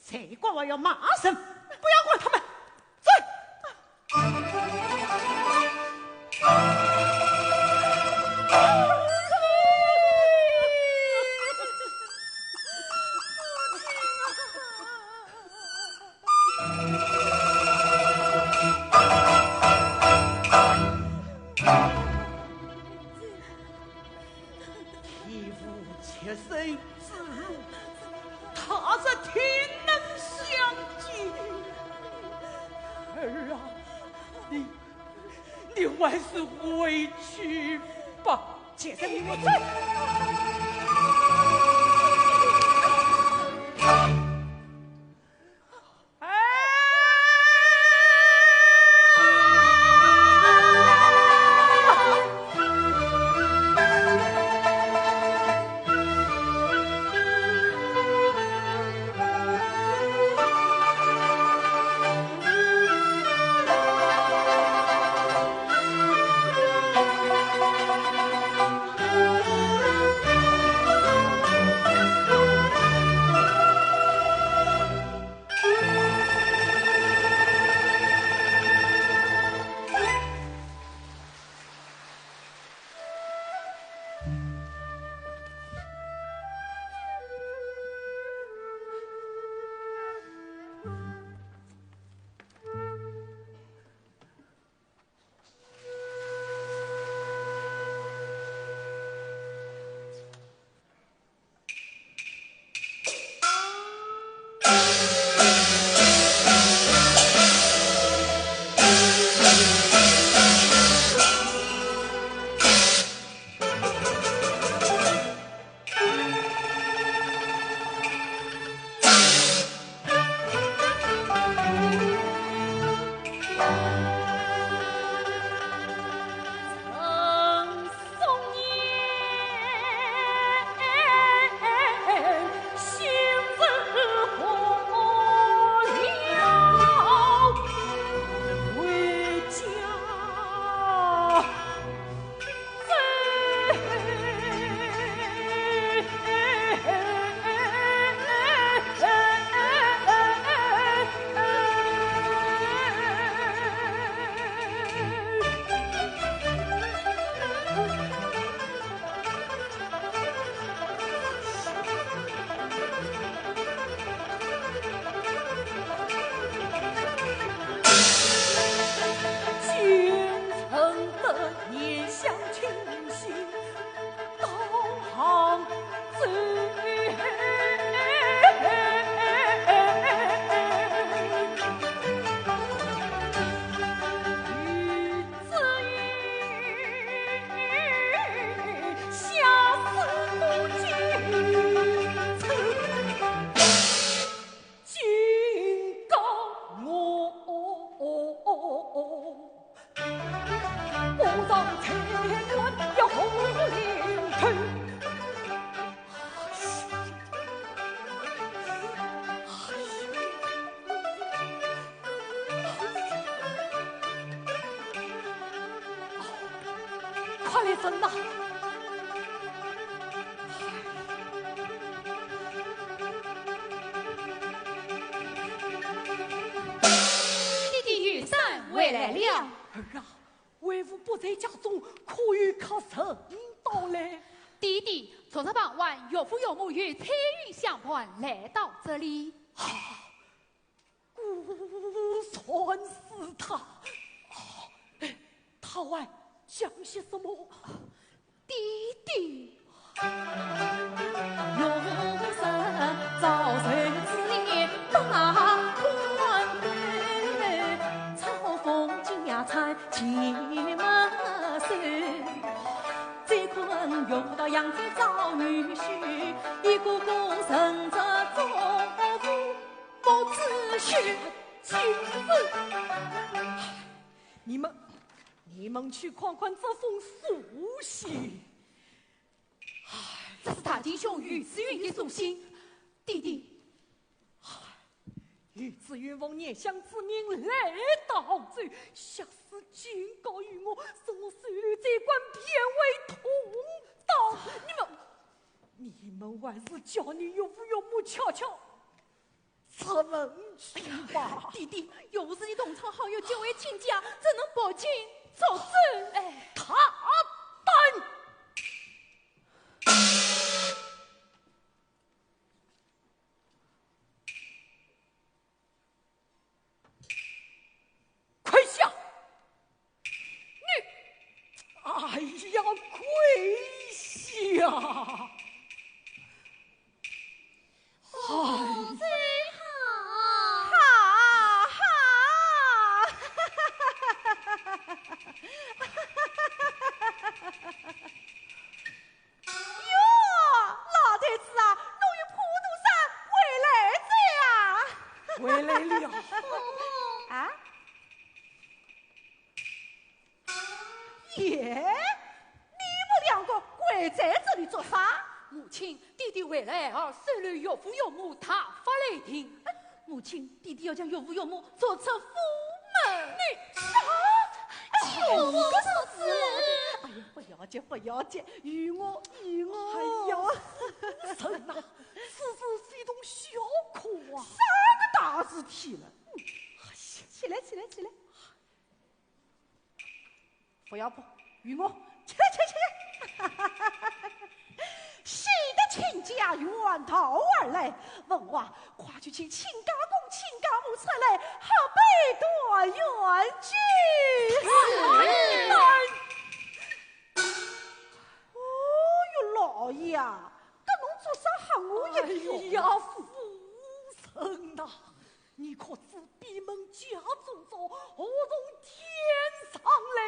谁管我要骂声？不要管他们，走！替父妾身自辱，他日天能相见。儿啊，你还是回去吧。妾身命我走。快来分呐！弟弟雨伞回来了。儿啊，为父不在家中，可有靠神到来？弟弟，昨日傍晚，岳父岳母与彩云相伴来到这里。孤算是他。他还讲些什么？弟弟，永生早岁之夜把宽对，草风家产几门岁。这困用到扬州找女婿，一个个生着忠妇，母子血亲事。你们去看看这封书信。这是他弟兄于子云的书信。弟弟，于子云奉念乡之命来到这，下士警告于我，使我随律这关偏为同道。你们还是叫你岳父岳母悄悄出门去吧。弟弟，又不是你同窗好友结为亲家，怎能报警作证？哎，他等。快下！哎呀，跪下！好贼好，哟，老太子啊，侬与普渡山回来回来了。啊？耶，你们两个跪在这里做啥？母亲，弟弟回来而随了岳父岳母他发来听。母亲，弟弟要将岳父岳母做出府门。你啥？求我所赐。哎呀，不要紧，与我。哎呀，神呐，此事是一种小可啊，啥个大事体了？起来！不要跑，与我起来！喜得亲家远道而来，问话快去请亲家公、亲家母出来，好备多远去。哦哟，老爷啊，这侬做啥喊我一跳？哎呀，夫神呐，你可知闭门家中走，何从天上来？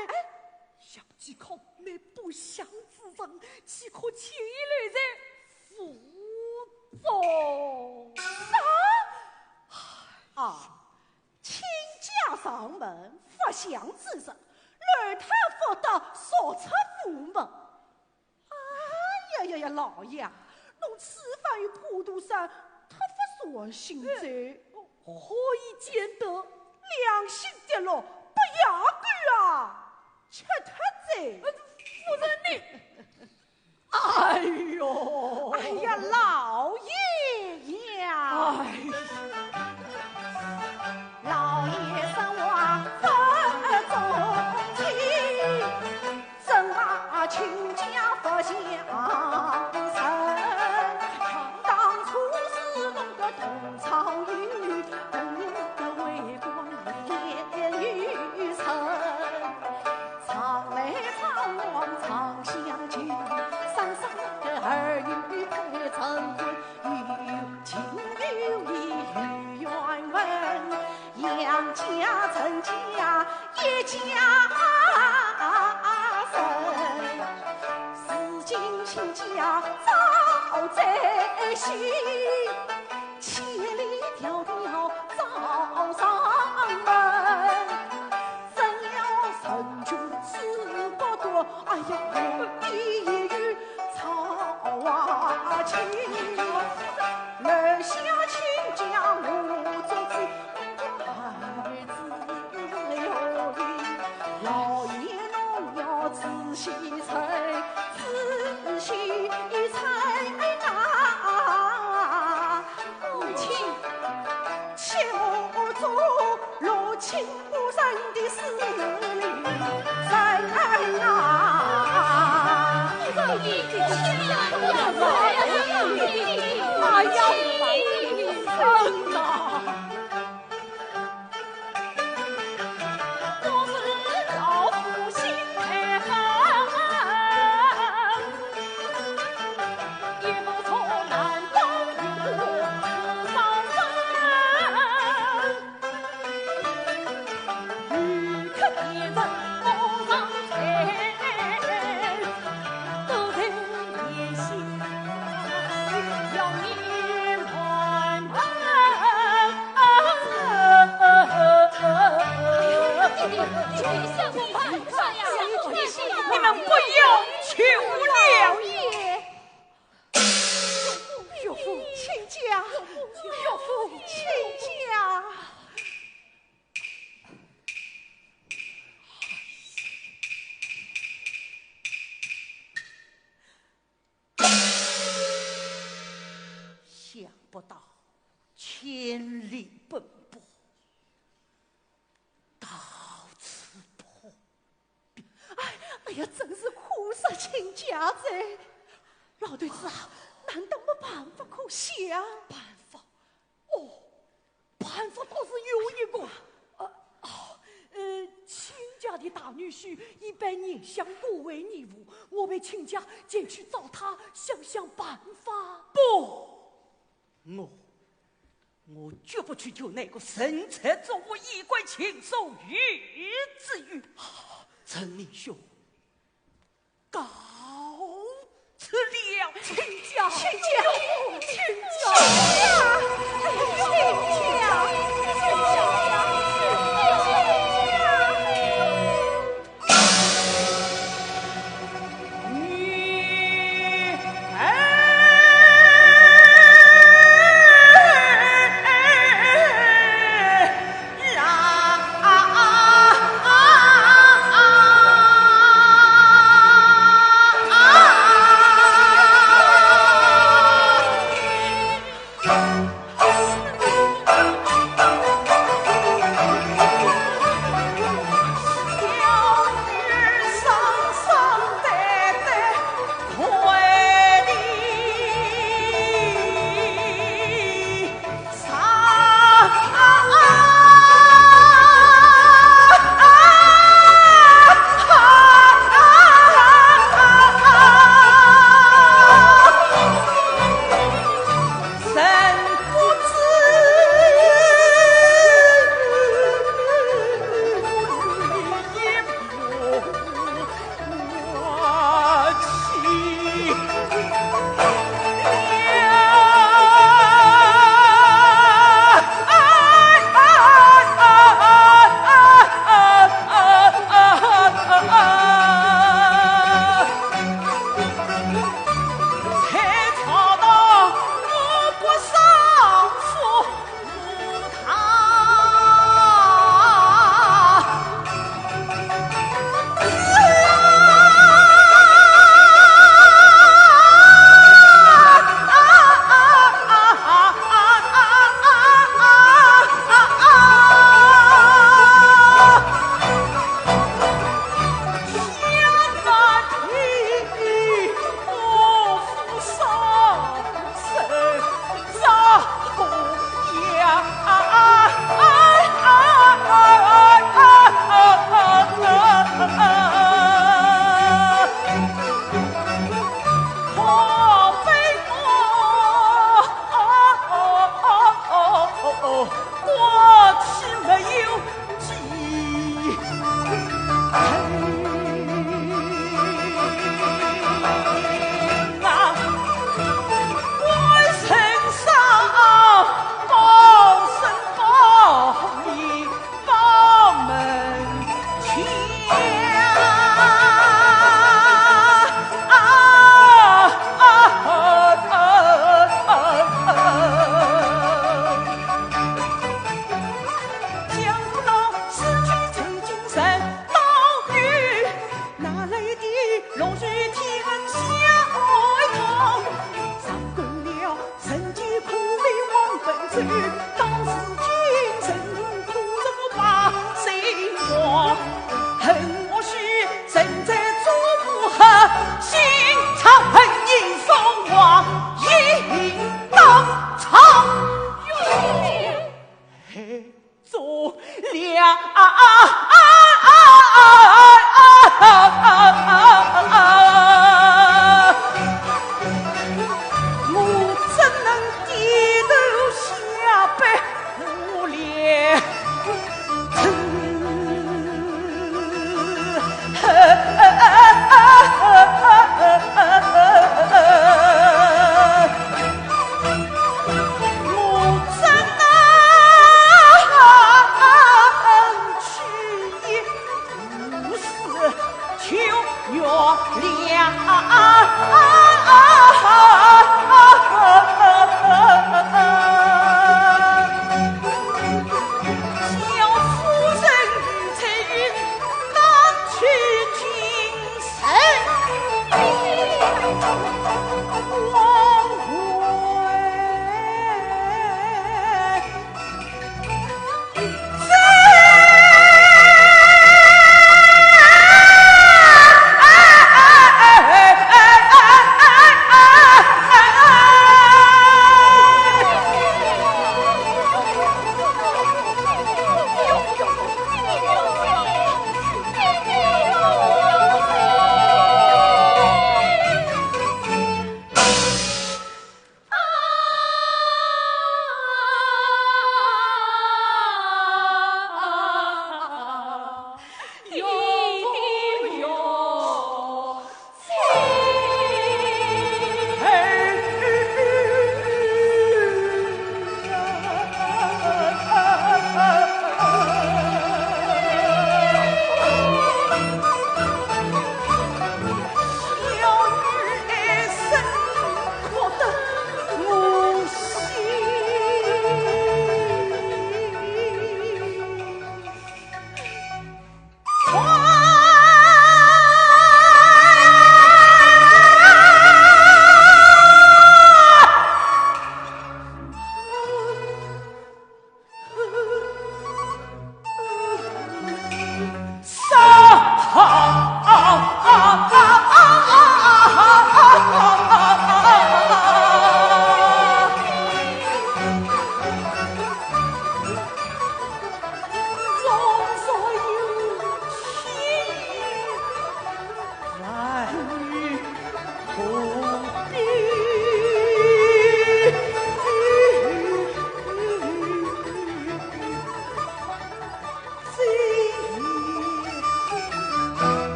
想既靠那不祥之人，岂可轻易来在府中？亲家上门发祥之人，而他福德所出府门。哎呀，老爷啊，侬此番与普渡山，他不所行罪，何以见得？良心跌落，不雅观啊！吃特罪。夫人你，哎呦，哎呀，老爷呀！老爷生我分中情，真把亲家不相承。当初是弄个同朝雨，同个为官言语深，常来常往常相亲，生生的儿女配成婚，有情有义有缘分，杨家陈家一家人，如今亲家早在心，千里迢迢找上门，真要成就此国多，哎呀，我的一语草娃情，留下亲家我做主，儿子为何理？老爷侬要仔细称。且我做罗青夫人的侍女人啊！哎呀，人呐！我是老夫心太狠，也不错难当与我自伤身。欲看别人莫上前，都在野心要你乱你们不要求了也。岳父，请假！岳父，请假！想不到千里奔波，到此破壁。哎呀，真是苦涩请假噻！老对子啊，难道没办法可想？办法？哦，办法倒是有一个。亲家的大女婿已百年相过为义务，我为亲家前去找他，想办法。不，我绝不去救那个神才做我衣冠禽兽于之欲。陈明兄，告辞了，亲家，亲家，亲家，亲家。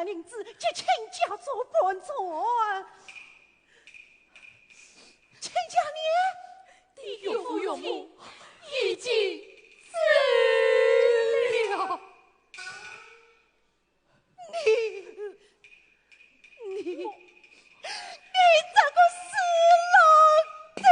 名字就亲家做伴奏啊！亲家你的岳父岳母已经死了。你这个死老头！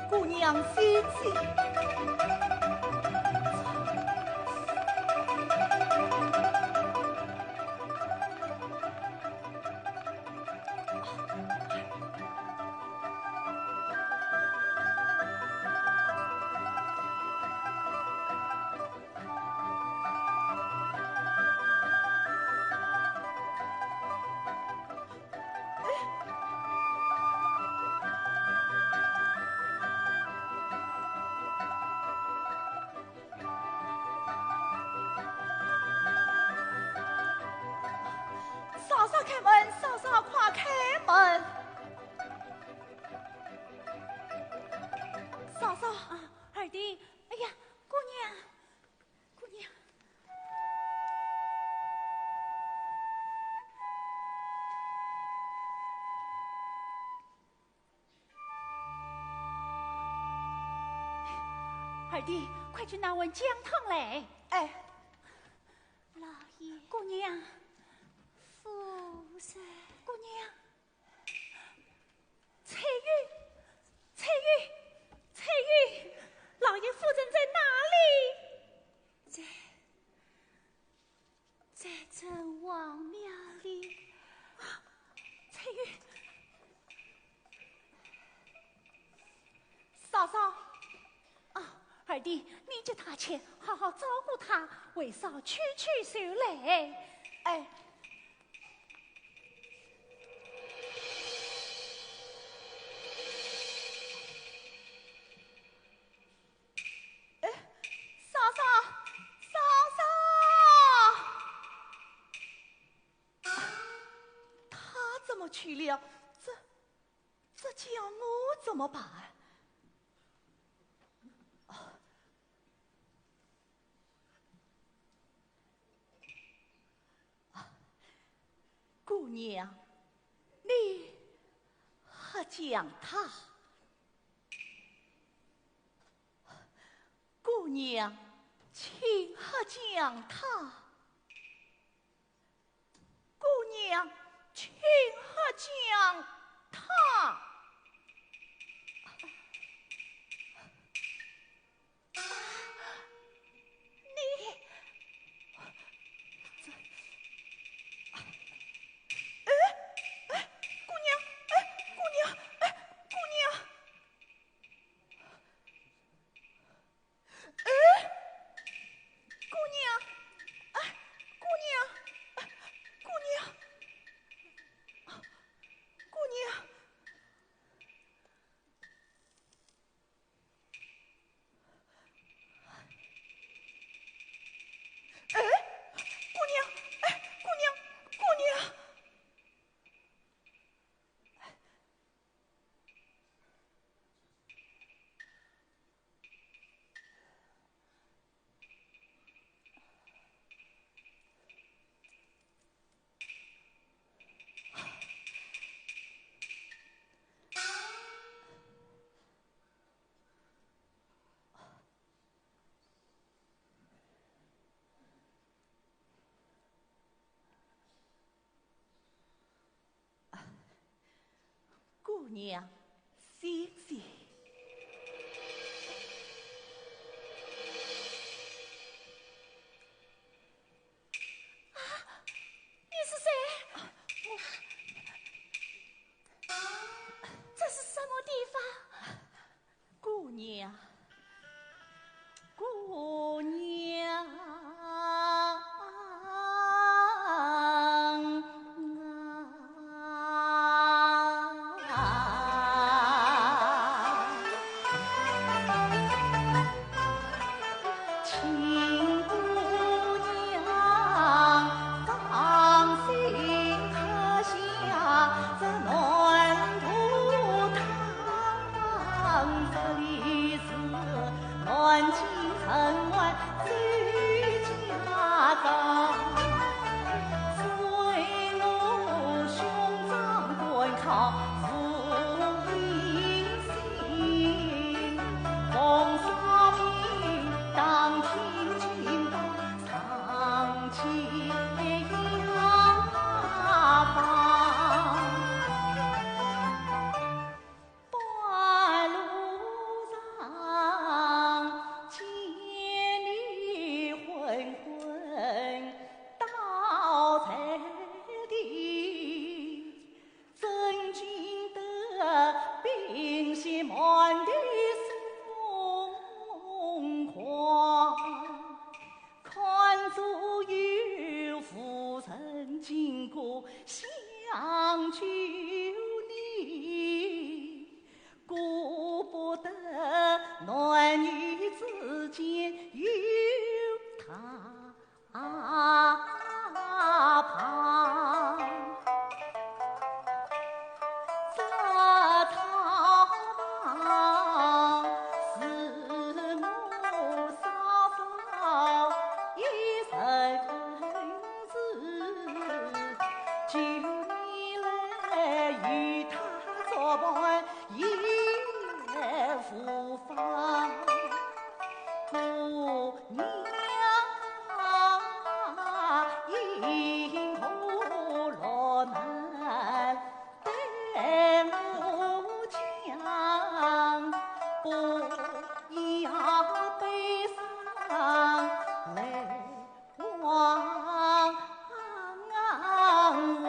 姑娘欣喜。嫂嫂开门，嫂嫂快开门！嫂嫂，二弟，哎呀，姑娘，姑娘，二弟，快去拿碗姜汤来。哎，老爷，姑娘。夫人，姑娘，翠玉，翠玉，翠玉，老爷夫人在哪里？在城隍庙里。翠玉，嫂嫂，二弟，你叫他去，好好照顾他，为嫂区区受累。哎。么去了？这叫我怎么办？姑娘，你何讲他？姑娘，请何讲他？姑娘，请何讲他？姑娘，歇歇。你是谁？这是什么地方？姑娘，姑娘。想救你，顾不得男女之间有他旁。这他旁是我嫂嫂一生子，就你来与他作伴也无妨。姑娘因苦落难对我讲，不要悲伤来望我。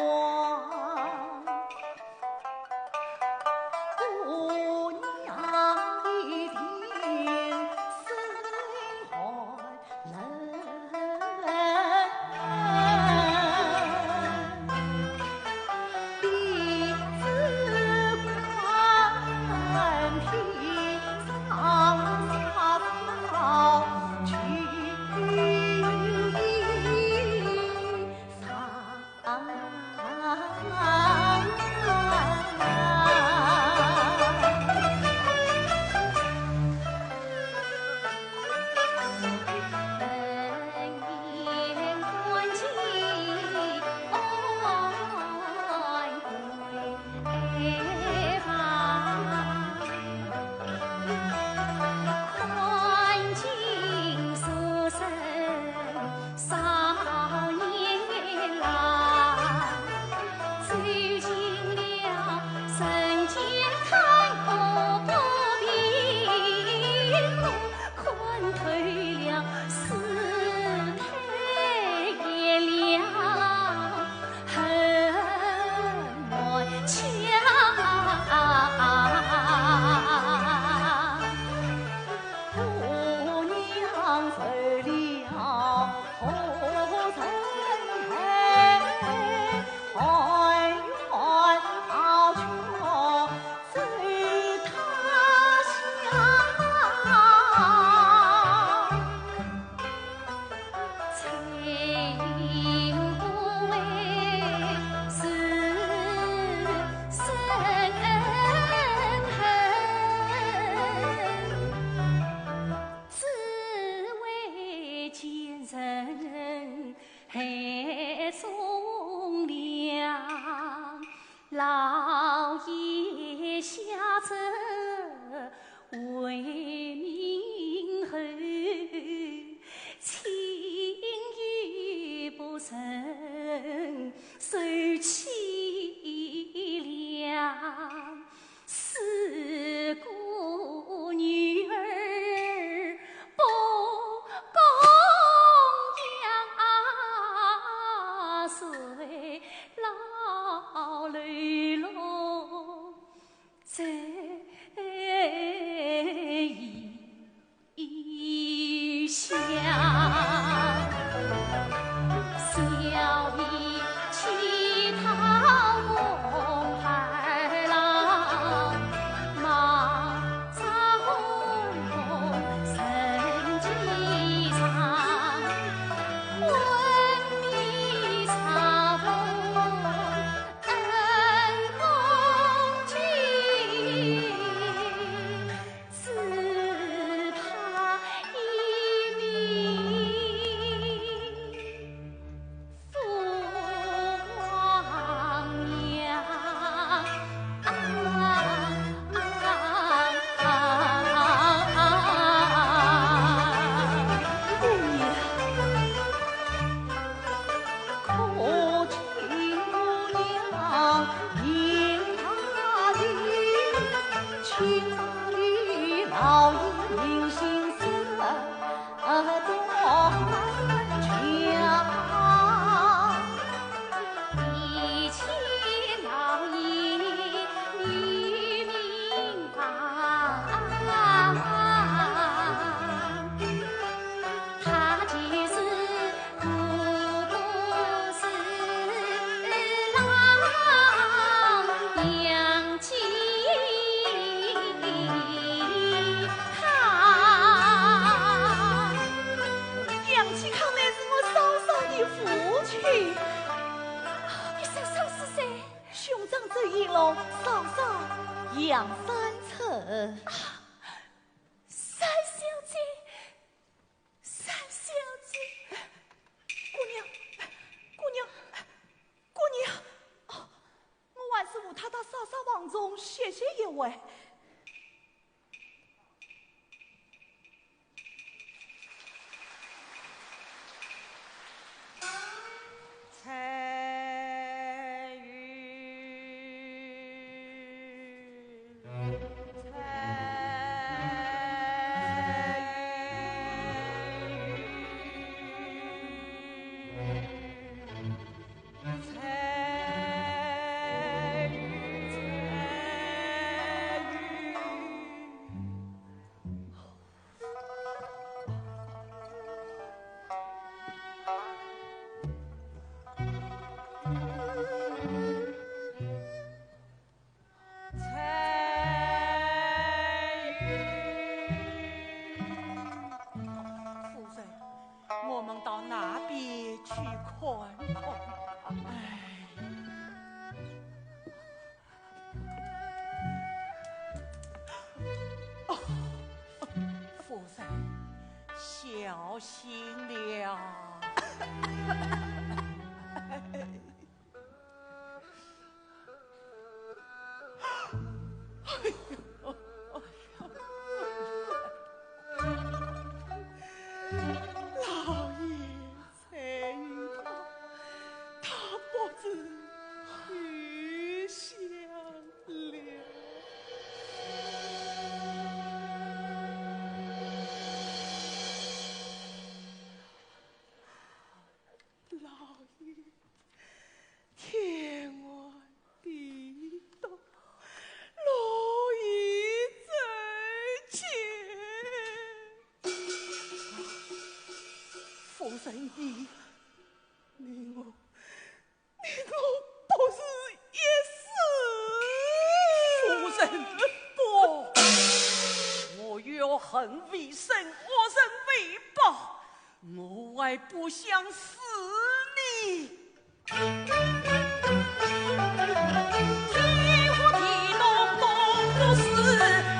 龙嫂嫂杨三成。三小姐，三小姐，姑娘，姑娘，姑娘，哦，我还是和他到嫂嫂房中歇歇一会。小心了。老爷才遇到，他不知去向了。老爷，天外地道，路已真前。夫人你我不是一死。夫人不，我有恨为生，我人为报。我还不想死你。天火地动，动不死，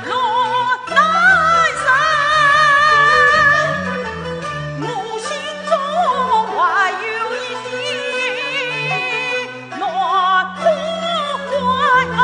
落难生。母心中还有一滴暖火怀。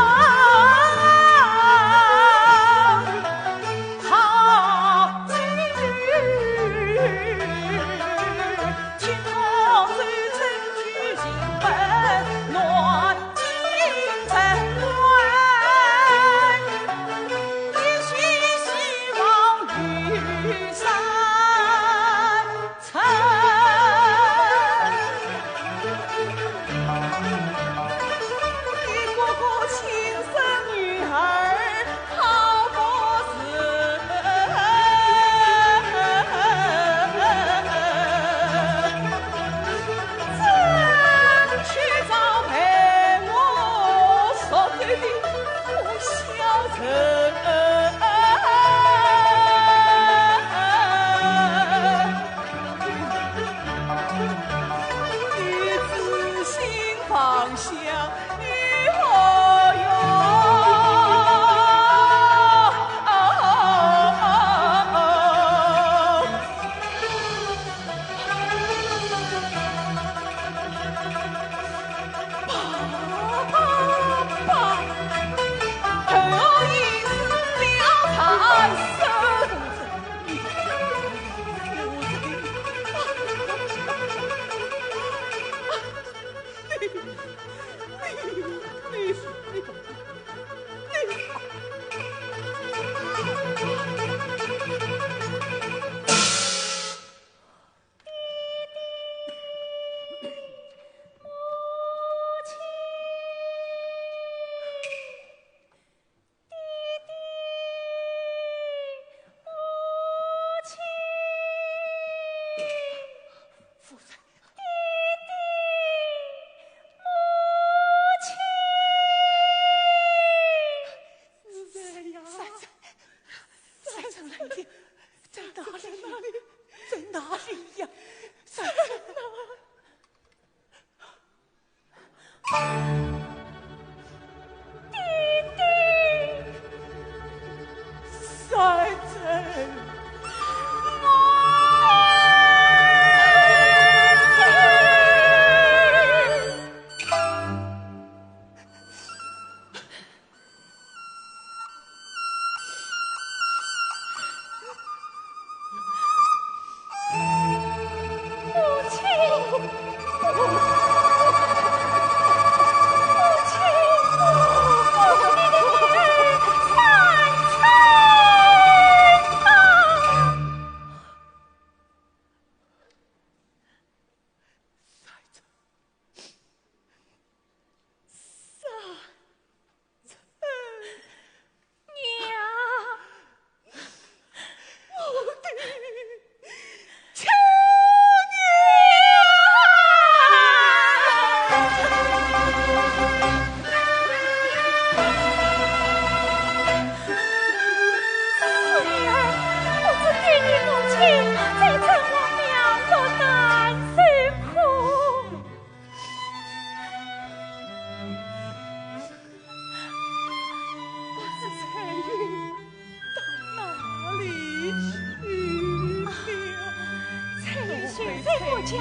将，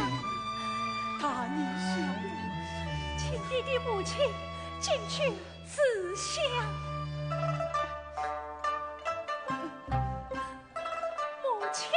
大逆小妇，请你的母亲进去自相。母亲。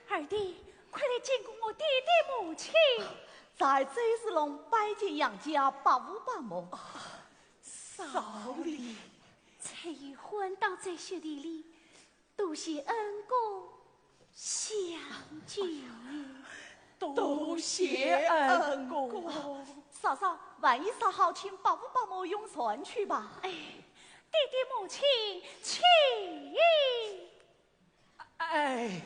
二弟，快来见过我弟弟母亲。在这是龙拜见杨家八五八母。少礼。才一婚到这雪地里，多谢恩公相救。多谢恩公。嫂嫂，万一啥好，请八五八母用船去吧。哎，弟弟母亲，请。哎。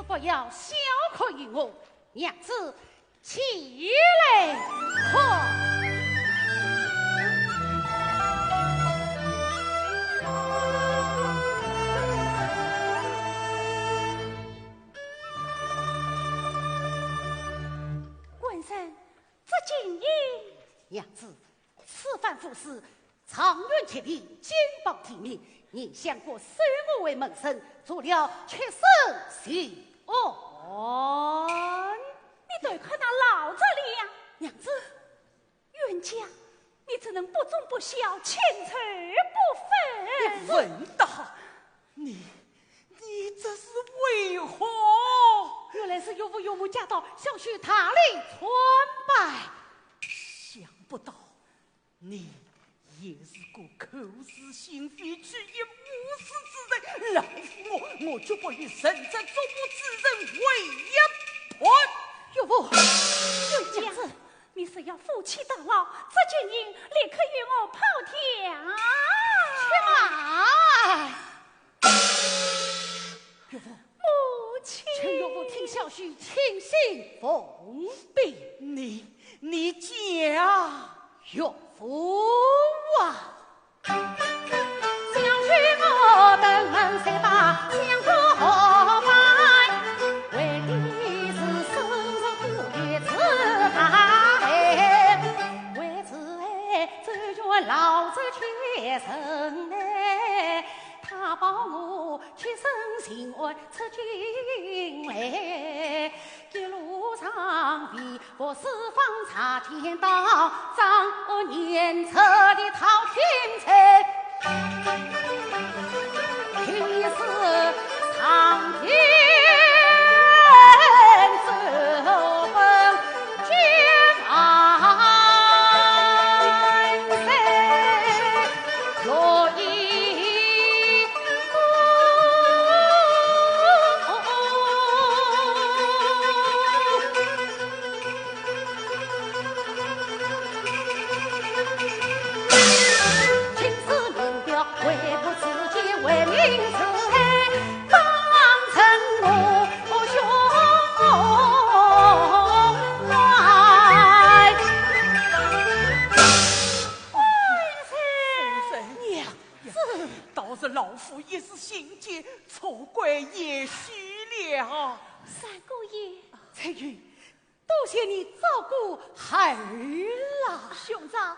不要小可于我，娘子起来可。官人，这锦衣，娘子，此番服饰长远铁力，肩膀体面。你想过收我为门生，做了却生喜哦，你对看那老子脸，娘子，冤家，你只能不忠不孝，千尺不分。你问道，你这是为何？原来是岳父岳母驾到，想许他里穿拜。想不到你也是个口是心非、只言无私之人。老夫我就不与神在做不之人为一团。岳父，这样子，你是要负气到老，这件人立刻与我跑掉。岳父，母亲，请岳父听小婿亲信奉禀。你讲，岳父啊，想娶我登门三大相夫何拜？为的是生日不月子大爱，为此哎，周全老子却生来。他保我屈身行安出京来，一路上为我四方查天道，张我年策的讨天才，平是苍天走奔君安。老夫也是心结，错怪也许了。三姑爷，彩云，多谢你照顾孩儿啦。兄长，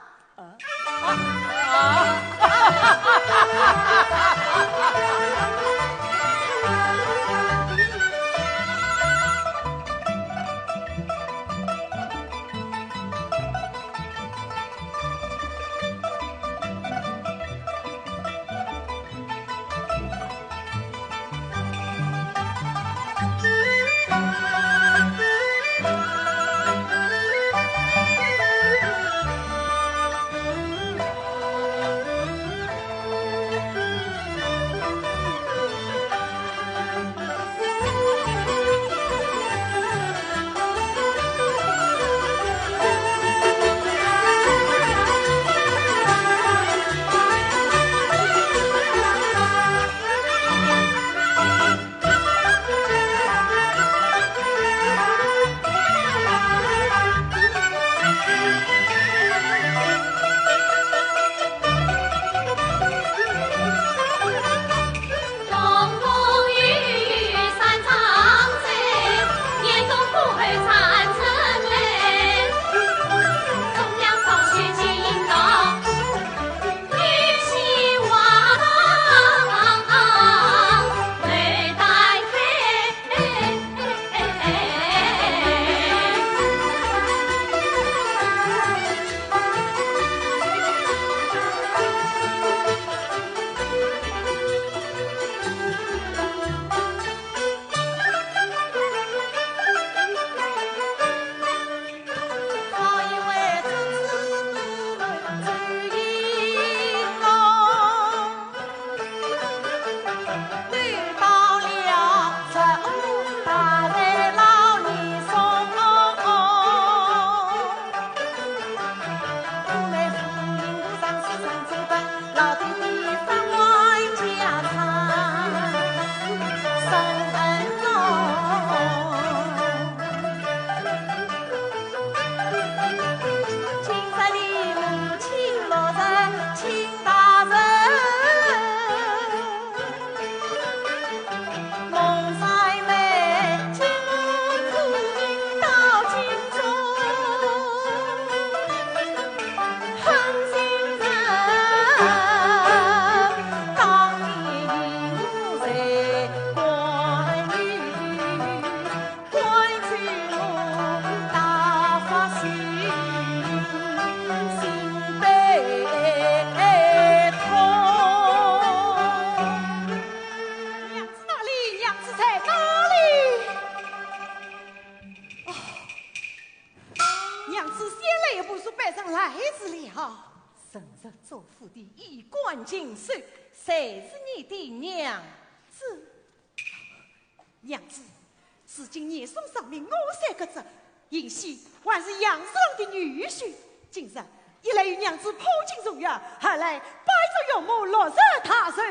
正日做父的衣冠锦绣，谁是你的娘子？娘子，自今年送上名我三个字，尹熙还是杨氏郎的女婿。今日一来与娘子破镜重圆，二来拜着岳母落入他手。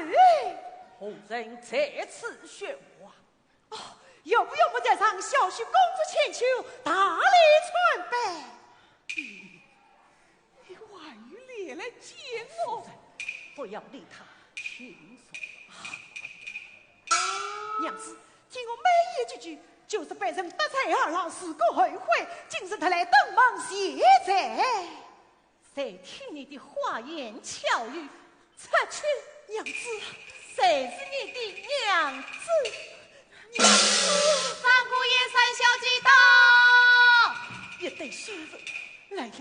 何人在此喧哗？哦，岳母在上，小婿公主千秋，大礼传拜。外语烈来见我，不要理他，轻松。娘子，听我美言几句，就是被人得罪二老，事过后悔。今日他来登门谢罪。谁听你的花言巧语？出去！娘子，谁是你的娘子？娘子，三姑爷、三小姐到。一对新人来了。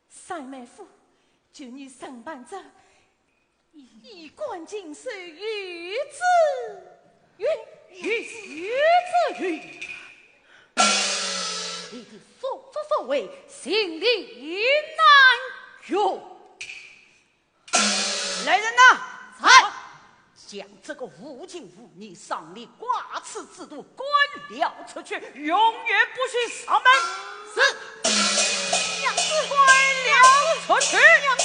三妹夫，就你承办着衣冠锦绣，与子你的所作所为，心里难容。来人呐！在将这个无情无义、上吏挂齿之徒关了出去，永远不许上门。是，娘子，关了出去。娘子。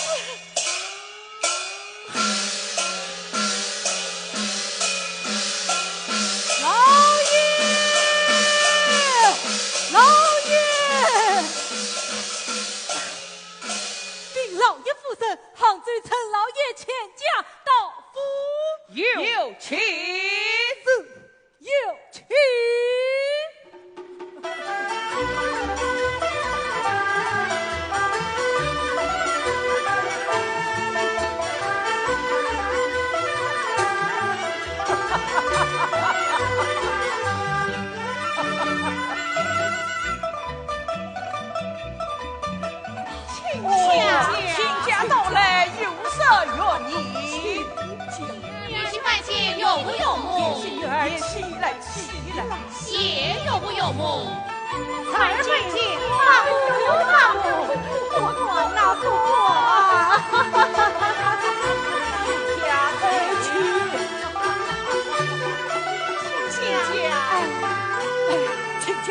杭州陈老爷遣驾到府，有请子，有请。请假到来，有色约你。女婿拜见有木有木，女儿起来，起来。谢有木有木。才拜见大母大母，我团那祖国啊！家在去，请假，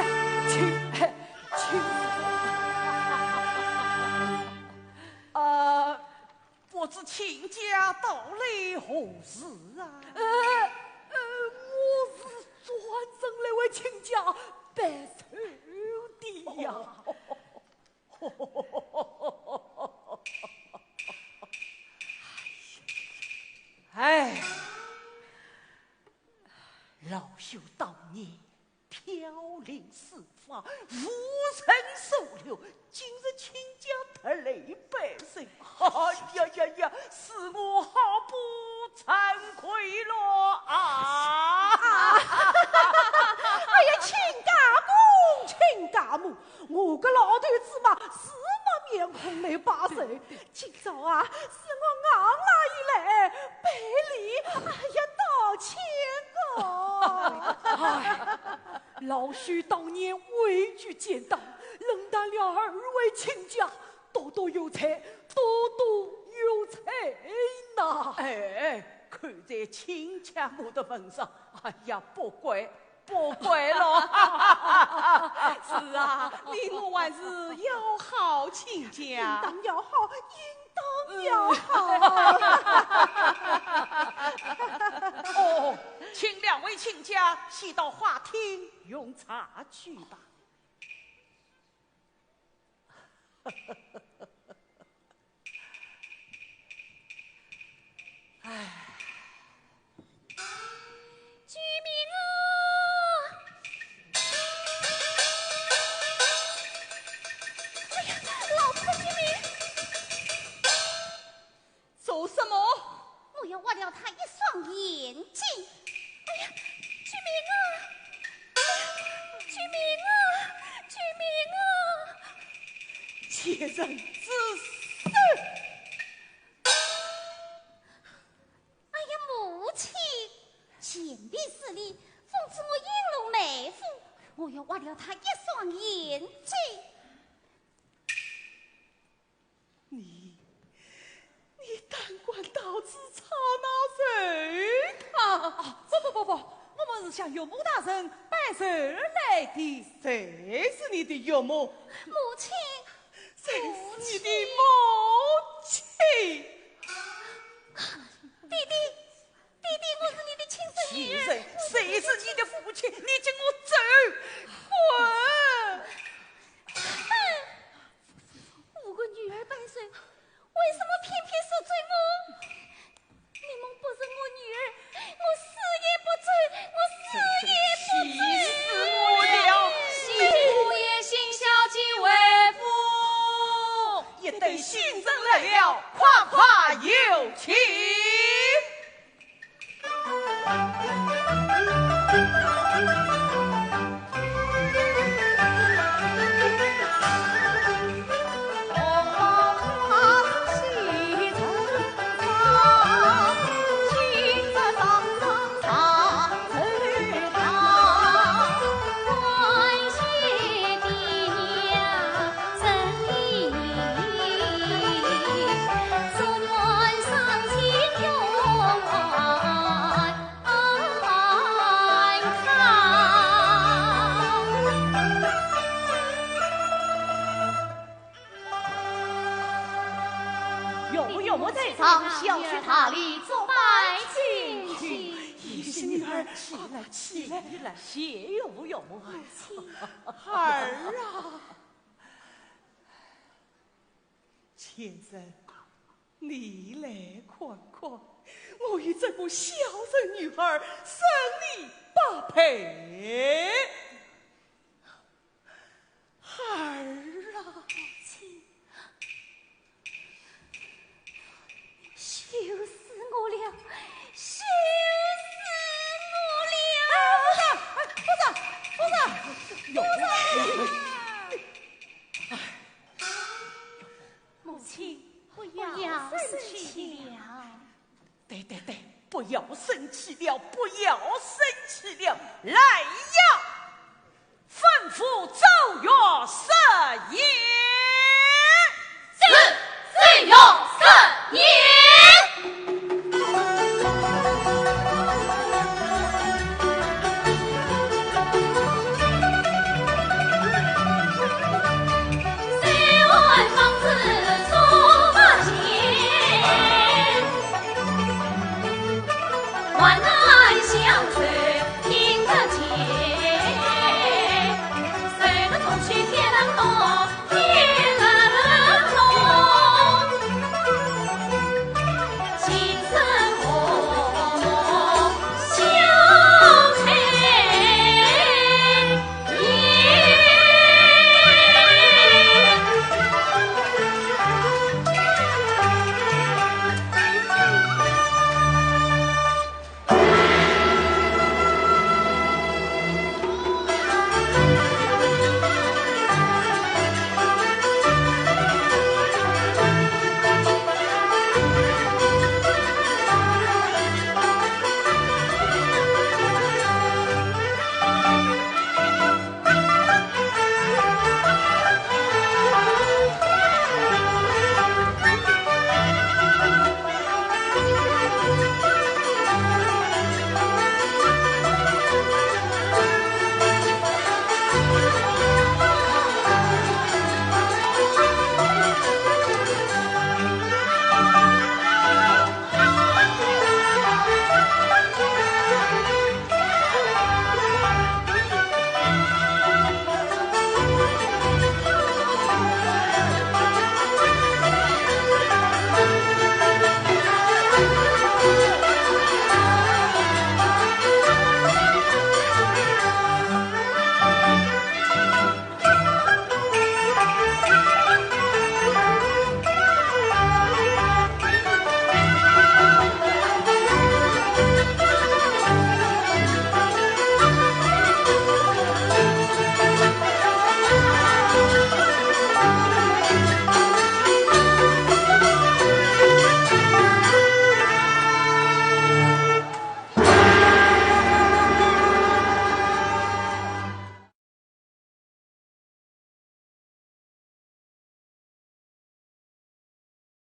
请。不知亲家到来何时啊？我是专程来为亲家拜寿的呀。哎，老朽当年飘零四方，无声收留，今日亲家特来拜寿，哎呀，使我好不惭愧了啊！哎呀，亲家公，亲家母，我个老头子嘛，是没面孔来把寿。今朝啊，是我昂拉一来百里，哎呀，道歉哦。老许当年畏惧艰难，冷淡了二位亲家，多多有才，多多有才呐！哎，看在亲家母的份上，哎呀，不怪了。是啊，你我还是要好亲家，应当要好，应当要好。哦，请两位亲家先到花厅用茶去吧。居民啊！哎呀，老子的居民！做什么？我要挖了他一双眼睛！哎呀，居民啊！哎呀，居民啊！居民啊！妾身之死。哎呀，母亲，前历事例，奉旨我引入内府，我要挖了他一双眼睛。你胆管刀子插那谁啊？不，我们是向岳母大人办事而来的。谁是你的岳母？母亲，谁是你的母亲？弟弟，我是你的亲生女儿。谁是你的父亲？你跟我走！滚！ 5个女儿半岁，为什么偏偏说追我？你们不是我女儿，我死也不追，我死也不追！气死我了！父也行孝敬为父，一等新生来了，夸夸有请。小去塔里做拜进去。也是女儿，起来，谢岳母岳母。儿啊，先生，你来看看，我与这个孝顺女儿生理八配。儿啊，羞死我了，羞死我了！母亲，不要生气了。对，不要生气了，不要生气了，来呀！吩咐奏乐设宴。